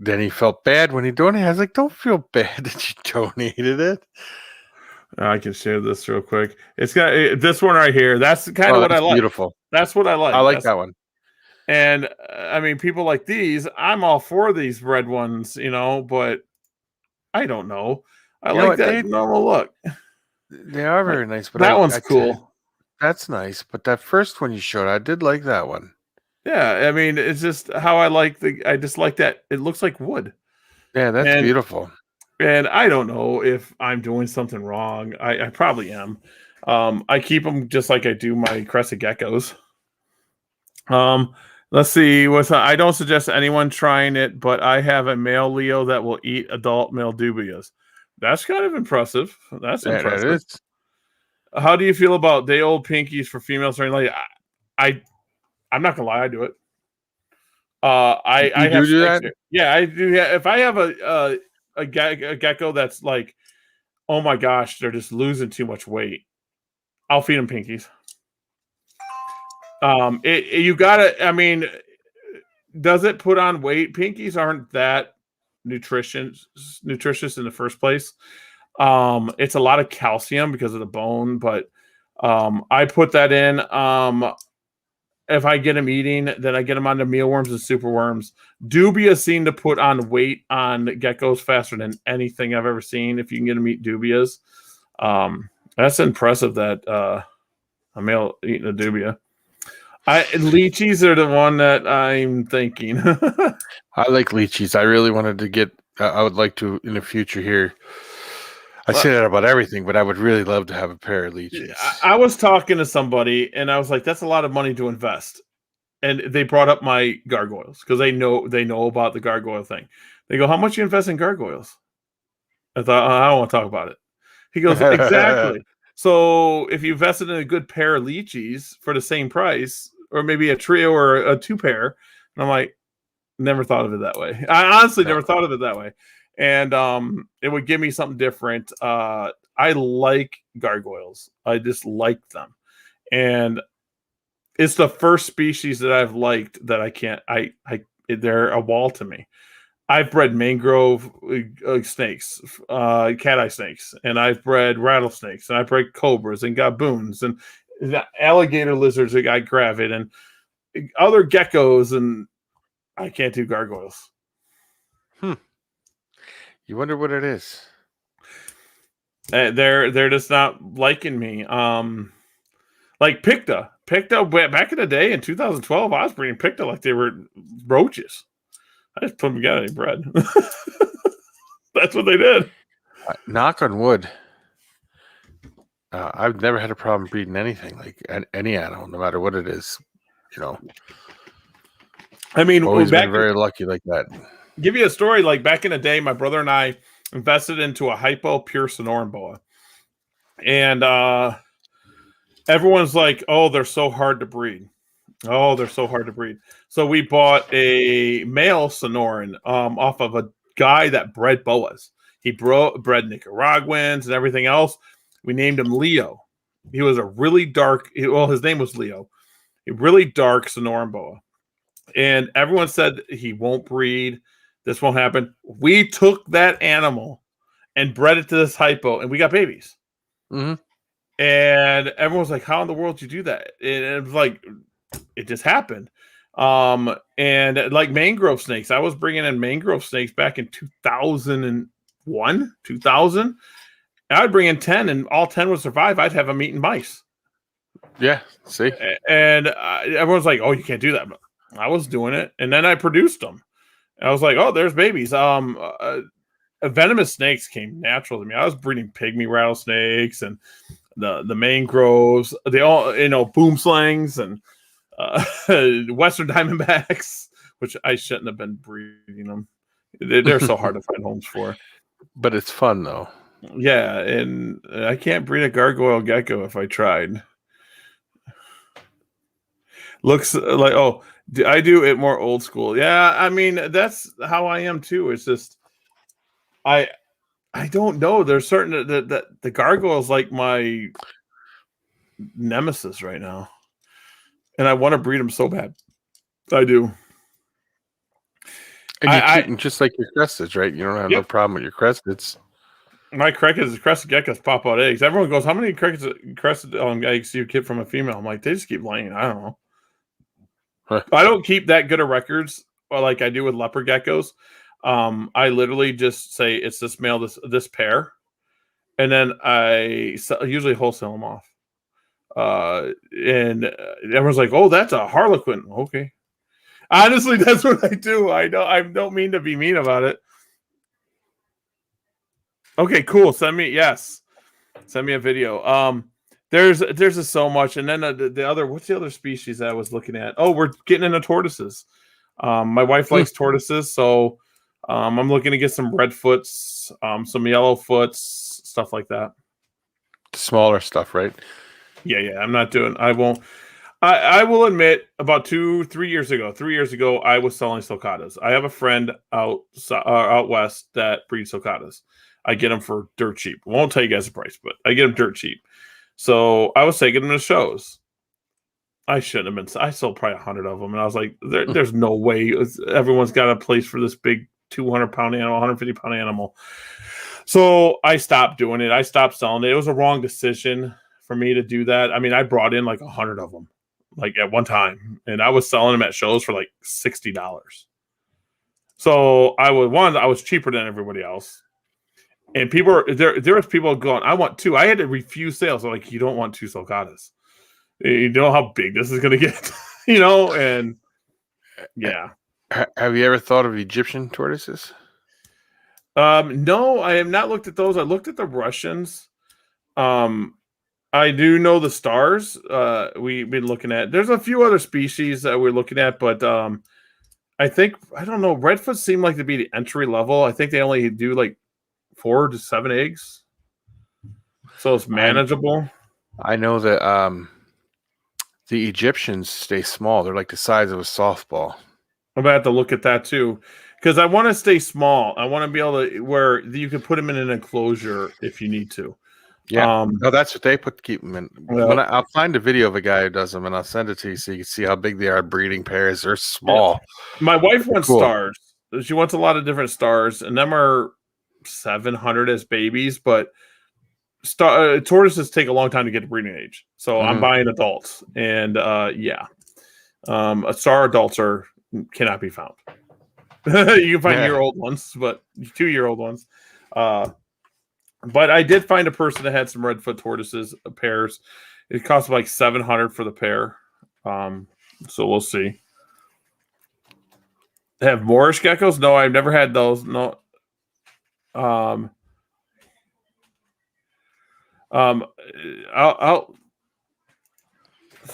then he felt bad when he donated. I was like, don't feel bad that you donated it. I can share this real quick. It's got this one right here. That's kind of what I That's like. beautiful. That's what I like. I like that one. And I mean, people like these, I'm all for these red ones, but I don't know. I You know like what? that normal look. They are very nice, but That one's cool. That's nice. But that first one you showed, I did like that one. Yeah, I mean, it's just how I just like that. It looks like wood. Yeah, that's And beautiful. and I don't know if I'm doing something wrong. I probably am. I keep them just like I do my crested geckos. Um, let's see. I don't suggest anyone trying it, but I have a male Leo that will eat adult male dubias. That's kind of impressive. That's Yeah, that impressive. is. How do you feel about day old pinkies for females? Or like, I'm not gonna lie, I do it. I have do snakes that? here. Yeah, I do. Yeah, if I have a gecko that's like, oh my gosh, they're just losing too much weight, I'll feed them pinkies. You gotta. I mean, does it put on weight? Pinkies aren't that nutritious in the first place. It's a lot of calcium because of the bone, but I put that in. If I get them eating, then I get them onto mealworms and superworms. Dubia seem to put on weight on geckos faster than anything I've ever seen. If you can get them eat dubias, that's impressive that a male eating a dubia. Lychees are the one that I'm thinking. I like lychees. I really wanted to get. I would like to in the future here. I say that about everything, but I would really love to have a pair of lychees. I was talking to somebody, and I was like, "That's a lot of money to invest." And they brought up my gargoyles because they know about the gargoyle thing. They go, "How much you invest in gargoyles?" I thought, I don't want to talk about it. He goes, "Exactly." So if you invested in a good pair of lychees for the same price, or maybe a trio or a two pair, and I'm like, never thought of it that way. I honestly never thought of it that way. And it would give me something different. I like gargoyles. I just like them. And it's the first species that I've liked that I can't they're a wall to me. I've bred mangrove snakes, cat-eye snakes, and I've bred rattlesnakes, and I've bred cobras and gaboons and the alligator lizards that got gravid and other geckos, and I can't do gargoyles. You wonder what it is. They're just not liking me. Like Picta back in the day in 2012, I was breeding Picta like they were roaches. I just put them together and bred. That's what they did. Knock on wood. I've never had a problem breeding anything, like any animal, no matter what it is. I mean, always been very lucky like that. Give you a story. Like back in the day, my brother and I invested into a hypo pure Sonoran boa, and everyone's like, "Oh, they're so hard to breed." Oh, they're so hard to breed. So we bought a male Sonoran off of a guy that bred boas. He bred Nicaraguans and everything else. We named him Leo. He was a really dark, his name was Leo. A really dark Sonoran boa. And everyone said he won't breed. This won't happen. We took that animal and bred it to this hypo, and we got babies. Mm-hmm. And everyone was like, how in the world did you do that? And it was like, it just happened. And like mangrove snakes, I was bringing in mangrove snakes back in 2001, 2000. I'd bring in 10 and all 10 would survive. I'd have them eating mice. Yeah. See? And everyone's like, oh, you can't do that. But I was doing it. And then I produced them. And I was like, oh, there's babies. Venomous snakes came natural to me. I was breeding pygmy rattlesnakes and the mangroves, they all, boom slings and Western Diamondbacks, which I shouldn't have been breeding them. They're so hard to find homes for. But it's fun, though. Yeah, and I can't breed a gargoyle gecko if I tried. Looks like, I do it more old school. Yeah, I mean, that's how I am too. It's just, I don't know. There's certain that the gargoyle is like my nemesis right now. And I want to breed them so bad. I do. And you keep them just like your cresteds, right? You don't have no problem with your cresteds. My crested geckos pop out eggs. Everyone goes, "How many crested eggs do you get from a female?" I'm like, they just keep laying. I don't know. Huh. I don't keep that good of records, like I do with leopard geckos. I literally just say it's this male, this pair, and then I usually wholesale them off. And everyone's like, "Oh, that's a harlequin." Okay, honestly, that's what I do. I don't mean to be mean about it. Okay, cool. Send me a video. There's so much, and then the other, what's the other species that I was looking at? Oh, we're getting into tortoises. My wife likes tortoises, so I'm looking to get some redfoots, some yellowfoots, stuff like that. Smaller stuff, right? Yeah. I'm not doing. I won't. I will admit, about 3 years ago, I was selling sulcatas. I have a friend out west that breeds sulcatas. I get them for dirt cheap. I won't tell you guys the price, but I get them dirt cheap. So I was taking them to shows. I shouldn't have been. I sold probably 100 of them, and I was like, "There's no way everyone's got a place for this big 200-pound animal, 150-pound animal." So I stopped doing it. I stopped selling it. It was a wrong decision for me to do that. I mean, I brought in like 100 of them, like at one time, and I was selling them at shows for like $60. So I was cheaper than everybody else. And people there was people going, "I want 2." I had to refuse sales. I'm like, "You don't want 2 sulcatas. You know how big this is going to get," and yeah. Have you ever thought of Egyptian tortoises? No, I have not looked at those. I looked at the Russians. I do know the stars. We've been looking at. There's a few other species that we're looking at, but I don't know. Redfoots seem like to be the entry level. I think they only do like 4 to 7 eggs, so it's manageable. I know that the Egyptians stay small. They're like the size of a softball. I'm gonna have to look at that too, because I want to stay small. I want to be able to where you can put them in an enclosure if you need to. Yeah, no, that's what they keep them in. Well, I'll find a video of a guy who does them, and I'll send it to you so you can see how big they are. Breeding pairs, they're small. Yeah. My wife wants stars. She wants a lot of different stars, and them are 700 as babies, but tortoises take a long time to get to breeding age. So I'm buying adults, and star adults cannot be found. You can find year-old ones, but 2-year-old ones. But I did find a person that had some redfoot tortoises pairs. It cost like $700 for the pair. So we'll see. They have Moorish geckos? No, I've never had those. No. So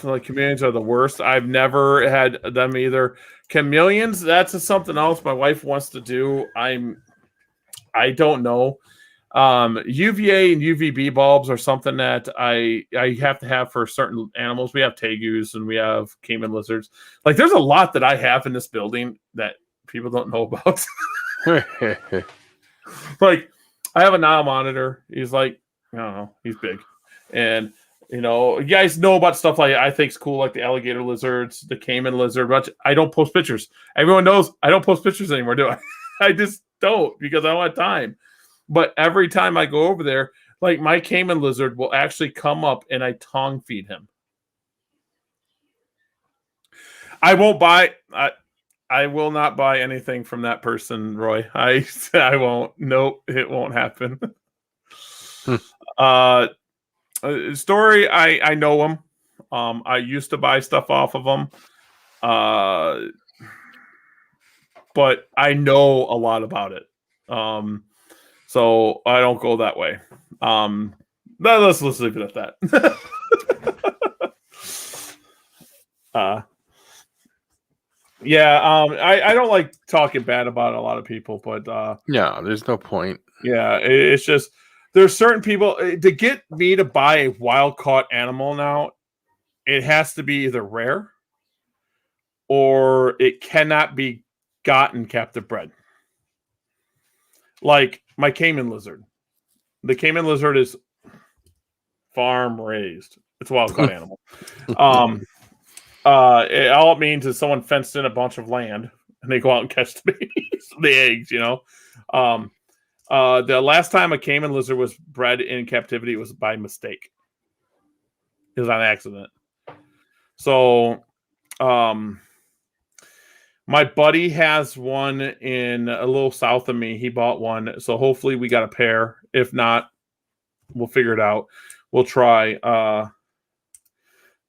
like chameleons are the worst. I've never had them either. Chameleons, that's something else my wife wants to do. I don't know. UVA and UVB bulbs are something that I have to have for certain animals. We have tegus and we have caiman lizards. Like there's a lot that I have in this building that people don't know about. Like I have a Nile monitor. He's like, I don't know, he's big. And you guys know about stuff like I think is cool, like the alligator lizards, the caiman lizard, but I don't post pictures. Everyone knows I don't post pictures anymore, do I? I just don't because I don't have time. But every time I go over there, like my caiman lizard will actually come up and I tongue feed him. I won't buy. I will not buy anything from that person, Roy. I won't. Nope, it won't happen. Story. I know him. I used to buy stuff off of him. But I know a lot about it. So I don't go that way. Let's leave it at that. I don't like talking bad about a lot of people, but no, there's no point. Yeah, it's just there's certain people to get me to buy a wild caught animal now. It has to be either rare or it cannot be gotten captive bred. Like my caiman lizard. The caiman lizard is farm raised. It's a wild caught animal. All it means is someone fenced in a bunch of land and they go out and catch the babies, the eggs. The last time a caiman lizard was bred in captivity was by mistake. It was on accident. So, my buddy has one in a little south of me. He bought one, so hopefully we got a pair. If not, we'll figure it out. We'll try.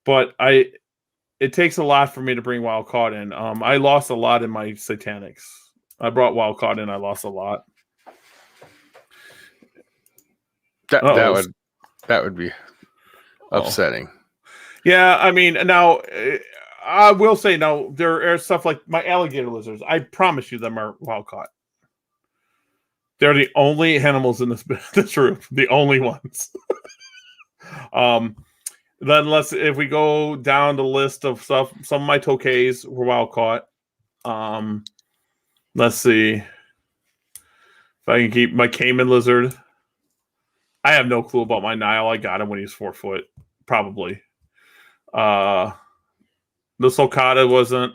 But it takes a lot for me to bring wild caught in. I lost a lot in my satanics. I brought wild caught in. I lost a lot. That would be upsetting. Yeah, I mean, now I will say now there are stuff like my alligator lizards. I promise you, them are wild caught. They're the only animals in this room, the only ones. Then if we go down the list of stuff, some of my tokays were wild caught. Let's see if I can keep my caiman lizard. I have no clue about my Nile. I got him when he was 4 foot, probably. The sulcata wasn't.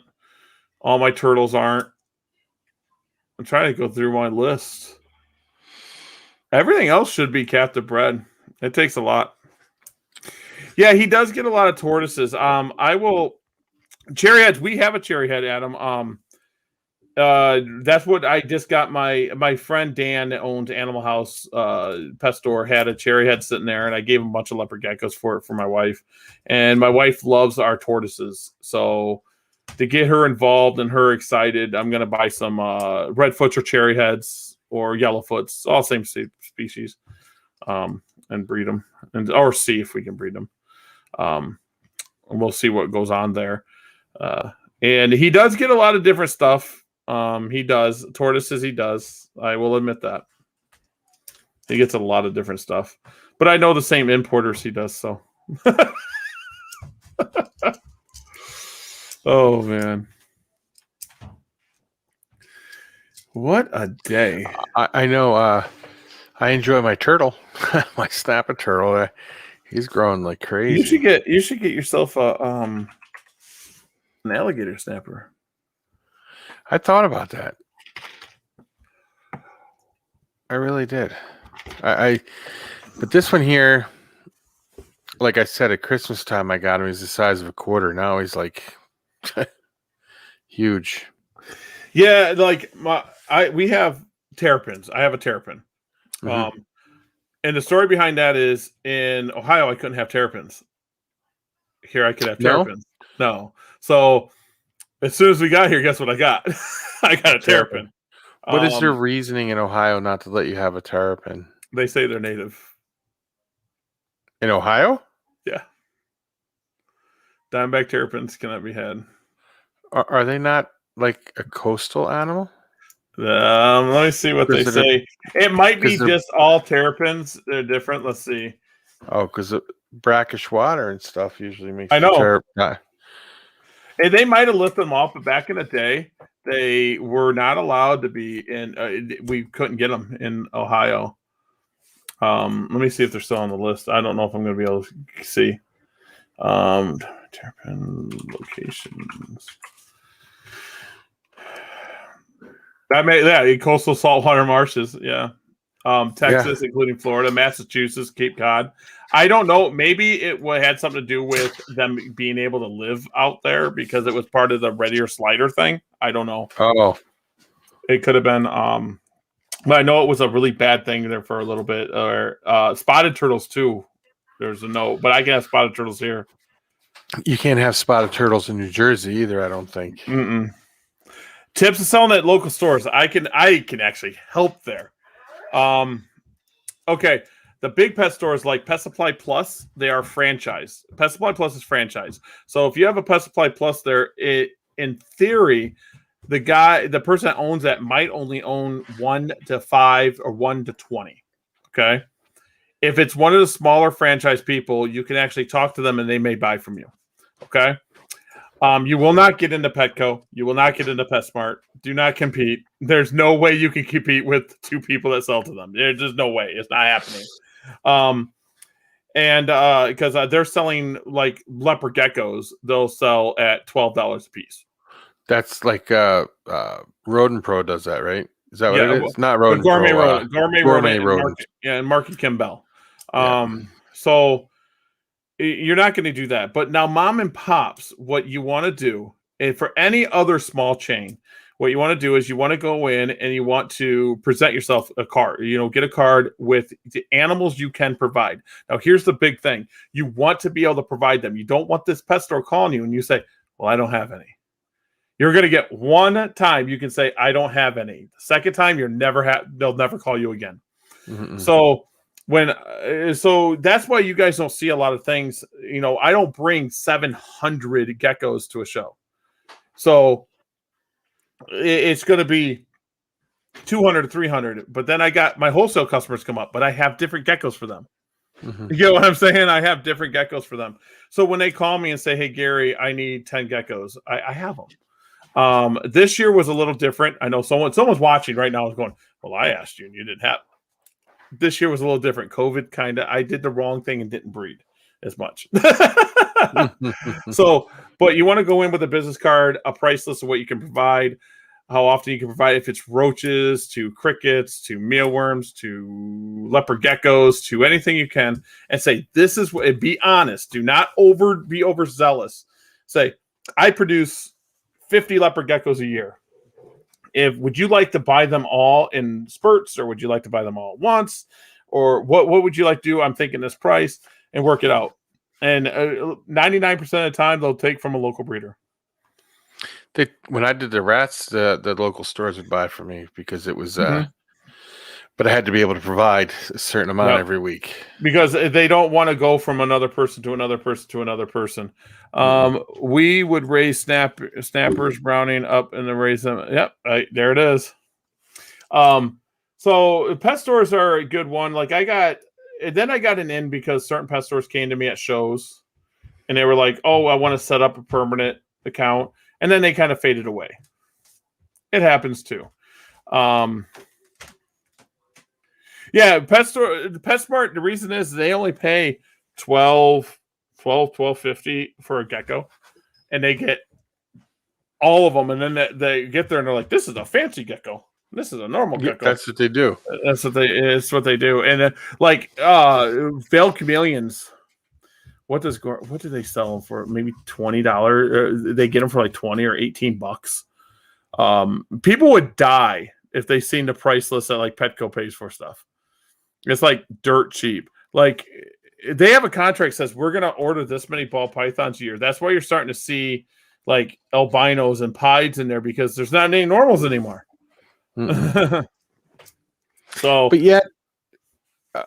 All my turtles aren't. I'm trying to go through my list. Everything else should be captive bred. It takes a lot. Yeah, he does get a lot of tortoises. I will cherry heads. We have a cherry head, Adam. That's what I just got. My friend Dan that owns Animal House pet store had a cherry head sitting there, and I gave him a bunch of leopard geckos for my wife. And my wife loves our tortoises, so to get her involved and her excited, I'm gonna buy some redfoots or cherry heads or yellowfoots, all same species, and breed them, or see if we can breed them. And we'll see what goes on there. And he does get a lot of different stuff. He does tortoises. He does. I will admit that he gets a lot of different stuff, but I know the same importers he does. So, oh man, what a day! I know. I enjoy my turtle, my snapper turtle. He's growing like crazy. You should get yourself an alligator snapper. I thought about that. I really did. But this one here, like I said, at Christmas time, I got him. He's the size of a quarter. Now he's like huge. Yeah, like we have terrapins. I have a terrapin. Mm-hmm. And the story behind that is in Ohio, I couldn't have terrapins. Here I could have terrapins. No. So as soon as we got here, guess what I got? I got a terrapin. What is their reasoning in Ohio not to let you have a terrapin? They say they're native. In Ohio? Yeah. Diamondback terrapins cannot be had. Are they not like a coastal animal? Let me see what they say. It might be just all terrapins. They're different. Let's see. Oh, because brackish water and stuff usually makes. I know. And they might have lifted them off, but back in the day, they were not allowed to be in. We couldn't get them in Ohio. Let me see if they're still on the list. I don't know if I'm going to be able to see. Terrapin locations. Coastal saltwater marshes. Yeah. Texas, including Florida, Massachusetts, Cape Cod. I don't know. Maybe it had something to do with them being able to live out there because it was part of the red ear slider thing. I don't know. Oh, it could have been. But I know it was a really bad thing there for a little bit. Or spotted turtles too. There's a no, but I can have spotted turtles here. You can't have spotted turtles in New Jersey either. I don't think. Mm-mm. Tips of selling at local stores. I can actually help there. Okay. The big pet stores like Pet Supply Plus, they are franchise. Pet Supply Plus is franchise. So if you have a Pet Supply Plus there, in theory, the person that owns that might only own 1 to 5 or 1 to 20. Okay. If it's one of the smaller franchise people, you can actually talk to them and they may buy from you. Okay. You will not get into Petco. You will not get into PetSmart. Do not compete. There's no way you can compete with 2 people that sell to them. There's just no way. It's not happening. Because they're selling like leopard geckos, they'll sell at $12 a piece. That's like Rodent Pro does that, right? Is that what it Yeah, is? Not the Rodent gourmet Pro. rodent, Gourmet and Rodent. Mark and Kimbell. Yeah. So you're not going to do that. But now, mom and pops, what you want to do, and for any other small chain, what you want to do is you want to go in and you want to present yourself a card. Get a card with the animals you can provide. Now, here's the big thing: you want to be able to provide them. You don't want this pet store calling you and you say, "Well, I don't have any." You're going to get one time you can say, "I don't have any." The second time, they'll never call you again. Mm-mm. So so that's why you guys don't see a lot of things. I don't bring 700 geckos to a show, so it's going to be 200 to 300. But then I got my wholesale customers come up, but I have different geckos for them. Mm-hmm. You get what I'm saying? I have different geckos for them. So when they call me and say, "Hey Gary, I need 10 geckos," I have them. This year was a little different. I know someone's watching right now is going, "Well, I asked you and you didn't have." This year was a little different. COVID I did the wrong thing and didn't breed as much. So, but you want to go in with a business card, a price list of what you can provide, how often you can provide, if it's roaches to crickets to mealworms to leopard geckos to anything you can, and say, this is what, be honest. Do not be overzealous. Say, I produce 50 leopard geckos a year. Would you like to buy them all in spurts, or would you like to buy them all at once, or what would you like to do? I'm thinking this price, and work it out. And 99% of the time they'll take from a local breeder. When I did the rats, the local stores would buy for me because it was Mhm. but I had to be able to provide a certain amount Yep. every week. Because they don't want to go from another person to another person to another person. We would raise snappers, browning up and then raise them. Yep, there it is. So pet stores are a good one. Like I got an in because certain pet stores came to me at shows and they were like, "Oh, I want to set up a permanent account," and then they kind of faded away. It happens too. Yeah, PetSmart, the reason is they only pay $12.50 for a gecko, and they get all of them, and then they get there and they're like, "This is a fancy gecko. This is a normal gecko." That's what they do. It's what they do. And veiled chameleons. What do they sell them for? Maybe $20. They get them for like 20 or $18. People would die if they seen the price list that like Petco pays for stuff. It's like dirt cheap. Like they have a contract that says we're going to order this many ball pythons a year. That's why you're starting to see like albinos and pieds in there because there's not any normals anymore. So, but yet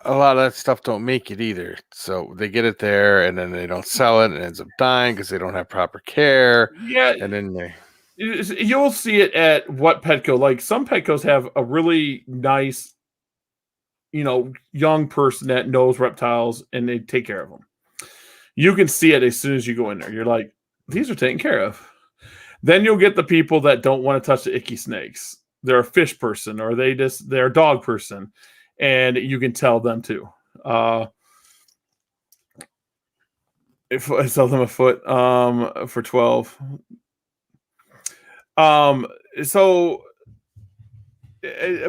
a lot of that stuff don't make it either. So they get it there and then they don't sell it and it ends up dying because they don't have proper care. Yeah, and then you'll see it at what Petco. Like some Petcos have a really nice, young person that knows reptiles and they take care of them. You can see it as soon as you go in there. You're like, these are taken care of. Then you'll get the people that don't want to touch the icky snakes. They're a fish person or they're a dog person. And you can tell them too. If I sell them a foot for 12. So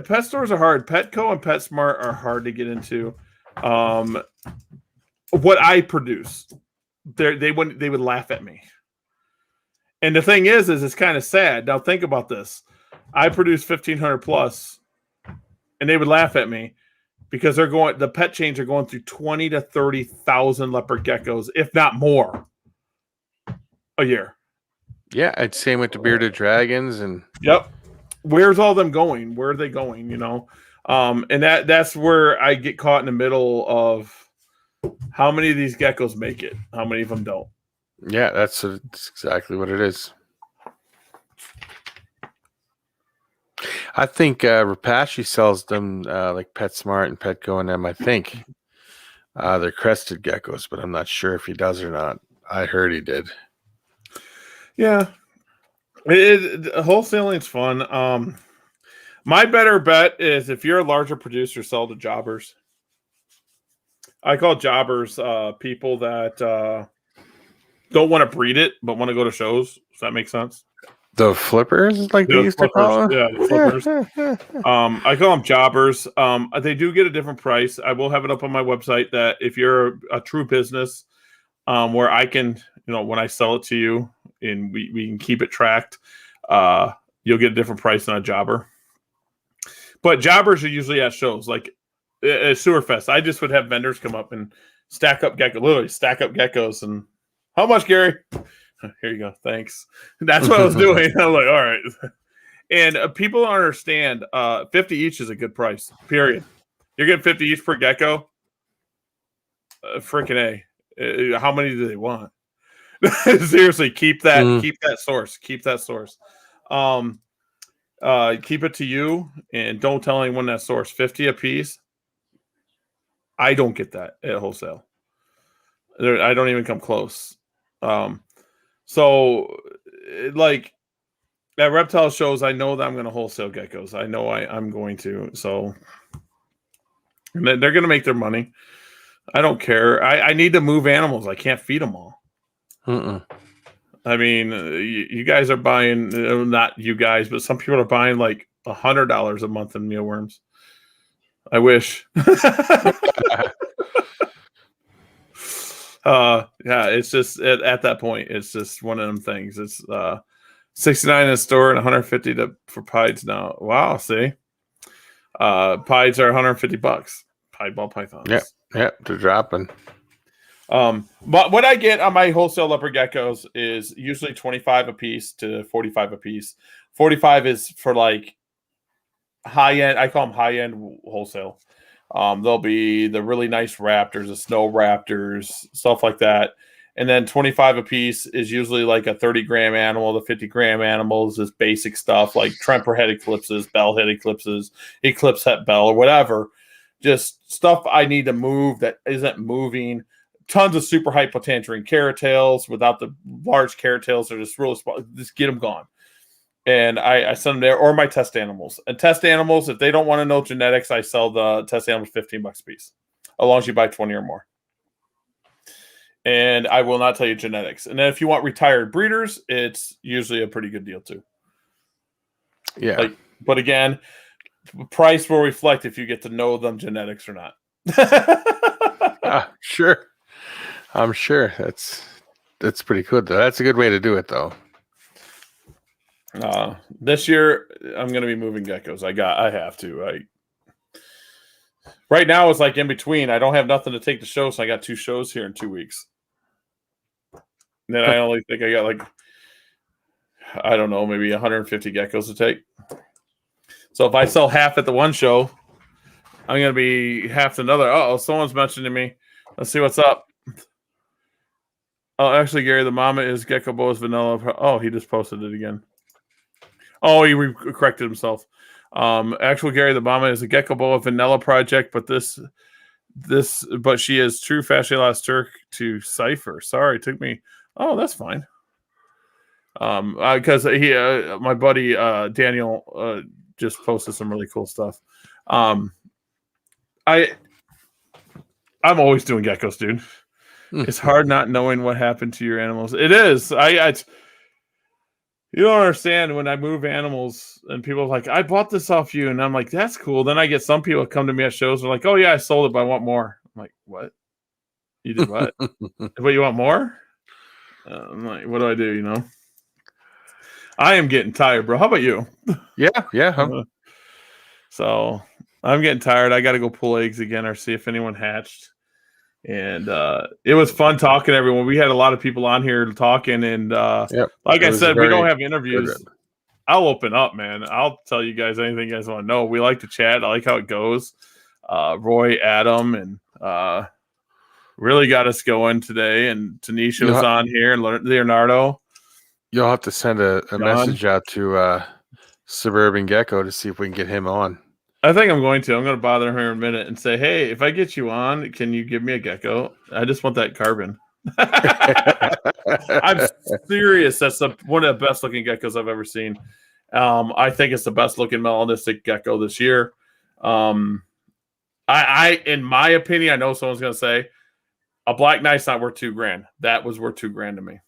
pet stores are hard. Petco and PetSmart are hard to get into. What I produce, they would laugh at me. And the thing is it's kind of sad. Now think about this. I produce 1,500 plus, and they would laugh at me because the pet chains are going through 20 to 30,000 leopard geckos, if not more, a year. Yeah, it's same with the bearded dragons and. Yep. Where's all them going? Where are they going? And that's where I get caught in the middle of how many of these geckos make it, how many of them don't. Yeah, that's exactly what it is. I think Rapashi sells them like PetSmart and Petco and them. I think they're crested geckos, but I'm not sure if he does or not. I heard he did. Yeah, wholesaling's fun. My better bet is if you're a larger producer, sell to jobbers. I call jobbers people that don't want to breed it but want to go to shows. Does that make sense? The flippers, like they The used to flippers, call yeah, the flippers. I call them jobbers. They do get a different price. I will have it up on my website that if you're a true business, where I can, when I sell it to you and we can keep it tracked, you'll get a different price than a jobber. But jobbers are usually at shows like at Sewerfest. I just would have vendors come up and stack up geckos. And how much, Gary? Here you go. Thanks. That's what I was doing. I'm like, all right. And people don't understand 50 each is a good price, period. You're getting 50 each per gecko. Freaking A. How many do they want? Seriously, keep that source. Keep that source. Keep it to you and don't tell anyone that source. 50 a piece. I don't get that at wholesale. I don't even come close. So like at reptile shows, I know that I'm going to wholesale geckos. I know I'm going to. So they're going to make their money. I don't care. I need to move animals. I can't feed them all. I mean, you guys are buying, not you guys, but some people are buying like $100 a month in mealworms. I wish. Yeah, it's just at that point, it's just one of them things. It's 69 in the store and 150 for pieds now. Wow, see, pieds are $150. Pied ball pythons. Yep, they're dropping. But what I get on my wholesale leopard geckos is usually 25 a piece to 45 a piece. 45 is for like high end. I call them high end wholesale. There'll be the really nice raptors, the snow raptors, stuff like that. And then 25 a piece is usually like a 30-gram animal. The 50-gram animals is basic stuff like tremper head eclipses, bell head eclipses, eclipse head bell, or whatever. Just stuff I need to move that isn't moving. Tons of super hypotangerine carrot tails without the large carrot tails. They're just really small. Just get them gone. And I send them there, or my test animals. And test animals, if they don't want to know genetics, I sell the test animals $15 a piece, as long as you buy 20 or more. And I will not tell you genetics. And then if you want retired breeders, it's usually a pretty good deal too. Yeah. But again, price will reflect if you get to know them genetics or not. Sure. I'm sure that's pretty good though. That's a good way to do it though. This year I'm going to be moving geckos. I have to. Right now it's like in between. I don't have nothing to take the show, so I got 2 shows here in 2 weeks. And then I only think I got like, I don't know, maybe 150 geckos to take. So if I sell half at the one show, I'm going to be half to another. Oh, someone's mentioning me. Let's see what's up. Oh, actually, Gary, the mama is Gecko Boa's vanilla. Oh, he just posted it again. Oh, he corrected himself. Actual Gary, the mama is a Gecko Boa vanilla project, but but she is true Fasciolus Turk to cipher. Sorry, it took me. Oh, that's fine. Because my buddy Daniel just posted some really cool stuff. I'm always doing geckos, dude. It's hard not knowing what happened to your animals. It is. You don't understand when I move animals and people are like, I bought this off you. And I'm like, that's cool. Then I get some people come to me at shows and are like, oh, yeah, I sold it, but I want more. I'm like, what? You did what? But you want more? I'm like, what do I do, I am getting tired, bro. How about you? Yeah. So I'm getting tired. I got to go pull eggs again or see if anyone hatched. And it was fun talking to everyone. We had a lot of people on here talking. And like I said, we don't have interviews. Good. I'll open up, man. I'll tell you guys anything you guys want to know. We like to chat. I like how it goes. Roy, Adam, and really got us going today. And Tanisha was on here, and Leonardo. You'll have to send a message out to Suburban Gecko to see if we can get him on. I think I'm going to. I'm going to bother her in a minute and say, hey, if I get you on, can you give me a gecko? I just want that carbon. I'm serious. That's one of the best looking geckos I've ever seen. I think it's the best looking melanistic gecko this year. I in my opinion, I know someone's going to say a Black Knight's not worth $2,000. That was worth $2,000 to me.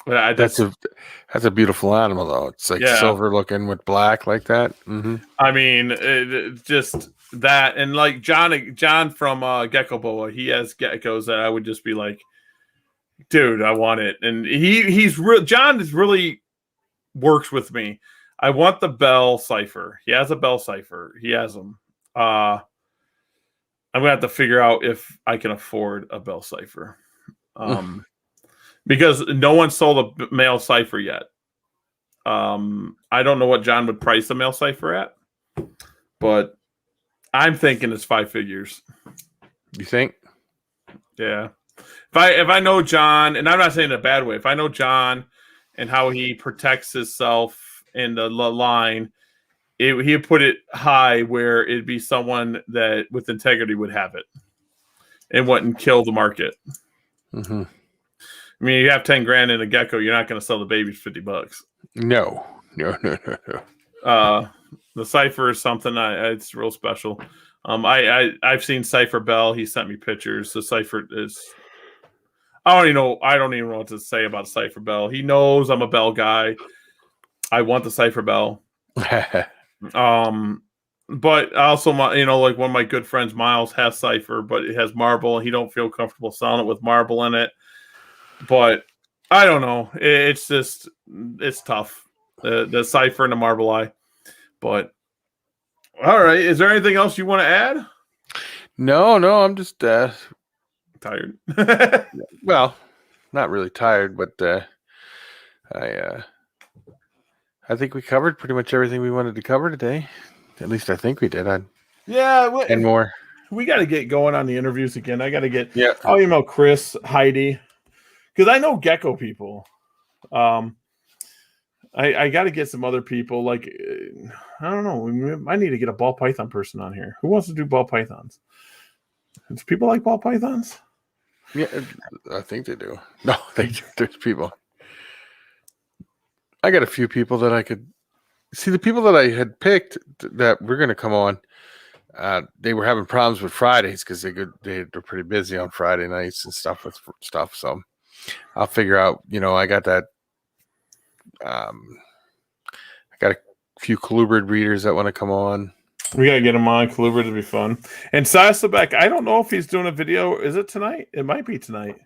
But I That's just, that's a beautiful animal though. It's like yeah. silver looking with black like that. Mm-hmm. I mean, just that, and like John from Gecko Boa, he has geckos that I would just be like, dude, I want it, and he's real. John is really works with me. I want the Bell Cipher. He has a Bell Cipher. He has them. I'm gonna have to figure out if I can afford a Bell Cipher, because no one sold a male Cipher yet. I don't know what John would price a male Cipher at, but I'm thinking it's 5 figures. You think? Yeah. If I know John, and I'm not saying in a bad way, if I know John and how he protects himself in the line, he'd put it high where it'd be someone that with integrity would have it and wouldn't kill the market. Mm-hmm. I mean, you have 10 grand in a gecko, you're not going to sell the baby for $50. No. The Cipher is something it's real special. I've seen Cipher Bell. He sent me pictures. The Cipher is. I don't even know what to say about Cipher Bell. He knows I'm a Bell guy. I want the Cipher Bell. But also like one of my good friends, Miles, has Cipher, but it has marble. He don't feel comfortable selling it with marble in it. But I don't know. It's just it's tough. The Cipher and the marble eye. But all right, is there anything else you want to add? No, I'm just Tired. well, not really tired, but I think we covered pretty much everything we wanted to cover today. At least I think we did. Yeah, and more. We got to get going on the interviews again. I got to get. Yeah. I'll email Chris, Heidi, because I know gecko people. I got to get some other people. Like, I don't know. I need to get a ball python person on here. Who wants to do ball pythons? Do people like ball pythons? Yeah, I think they do. No, they do. There's people. I got a few people that I could see. The people that I had picked that were going to come on, they were having problems with Fridays because they're pretty busy on Friday nights and stuff with stuff. So I'll figure out. I got that. I got a few colubrid breeders that want to come on. We gotta get him on. Colubrid to be fun. And Sasabek, I don't know if he's doing a video. Is it tonight? It might be tonight.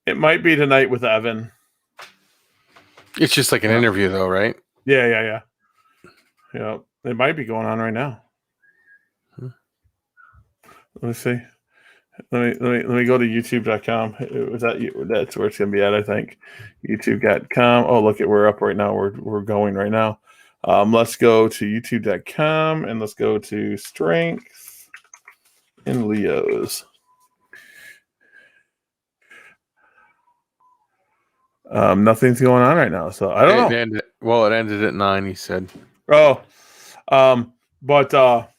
It might be tonight with Evan. It's just like an interview, though, right? Yeah. Yeah, it might be going on right now. Let me see. Let me go to youtube.com. That's where it's gonna be at, I think. YouTube.com. Oh, look at we're up right now. We're going right now. Let's go to youtube.com and let's go to strength in Leos. Nothing's going on right now, so I don't know. It ended at 9. He said. Oh, but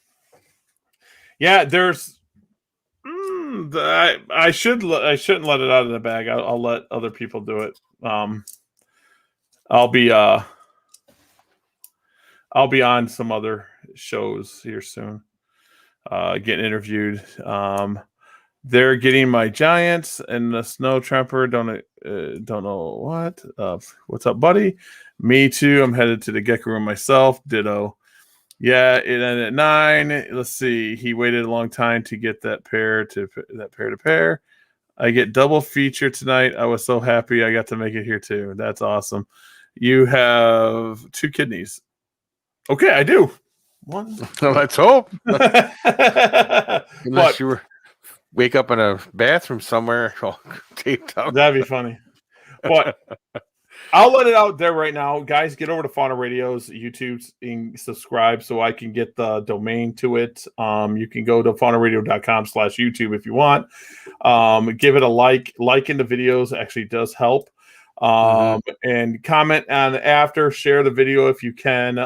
yeah, there's. I shouldn't let it out of the bag. I'll let other people do it. I'll be on some other shows here soon. Getting interviewed. They're getting my giants and the snow trapper. Don't know what. What's up, buddy? Me too. I'm headed to the gecko room myself. Ditto. Yeah, it ended at 9. Let's see. He waited a long time to get that pair to pair. I get double feature tonight. I was so happy I got to make it here too. That's awesome. You have 2 kidneys. Okay, I do. One. Let's hope. Unless But you wake up in a bathroom somewhere all taped up. That'd be funny. But I'll let it out there right now. Guys, get over to Fauna Radio's YouTube and subscribe so I can get the domain to it. You can go to faunaradio.com/YouTube if you want. Give it a like. Liking the videos actually does help. And comment on after. Share the video if you can.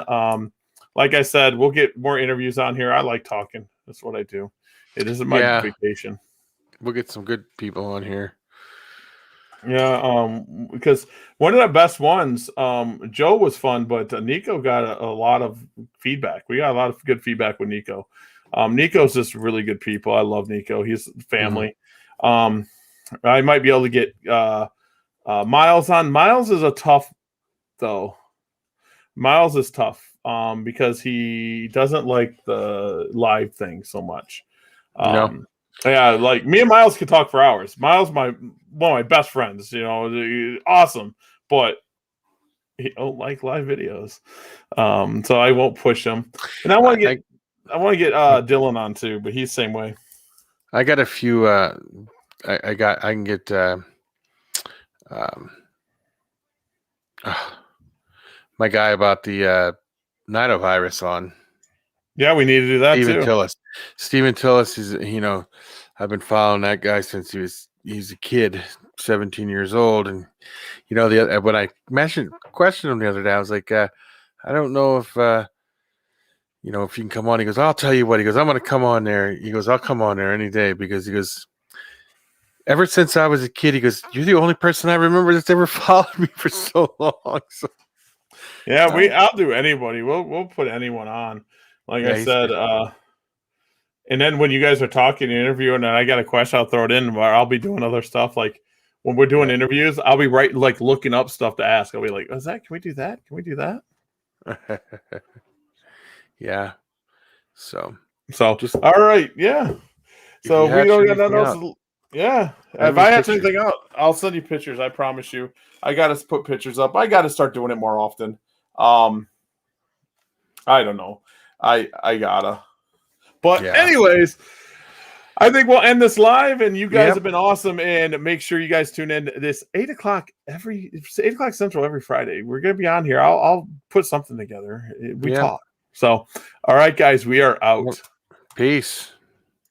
Like I said, we'll get more interviews on here. I like talking. That's what I do. It isn't my vacation. We'll get some good people on here. Yeah, because one of the best ones, Joe was fun, but Nico got a lot of feedback. We got a lot of good feedback with Nico. Nico's just really good people. I love Nico. He's family. I might be able to get Miles is a tough though. Miles is tough because he doesn't like the live thing so much. No. Yeah, like me and Miles could talk for hours. Miles, one of my best friends, awesome, but he don't like live videos. So I won't push him. And I want to get Dylan on too, but he's the same way. I got a few. I can get. My guy about the Ninovirus on. Yeah, we need to do that Stephen too. Tillis. Stephen Tillis is, I've been following that guy since he's a kid, 17 years old, and when I questioned him the other day, I was like, I don't know if if you can come on. He goes, I'll tell you what. He goes, I'm going to come on there. He goes, I'll come on there any day because he goes, ever since I was a kid, he goes, you're the only person I remember that's ever followed me for so long. So, yeah, I'll do anybody. We'll put anyone on. Like I said, and then when you guys are talking and interviewing, and I got a question, I'll throw it in. Where I'll be doing other stuff. Like when we're doing interviews, I'll be looking up stuff to ask. I'll be like, "Is that? Can we do that? Can we do that?" Yeah. So just all right, yeah. So we don't got nothing else. Yeah. If I hatch anything out, I'll send you pictures. I promise you. I got to put pictures up. I got to start doing it more often. I don't know. I gotta. But anyways, I think we'll end this live, and you guys have been awesome. And make sure you guys tune in this 8 o'clock Central every Friday. We're gonna be on here. I'll put something together. We talk. So, all right, guys, we are out. Peace.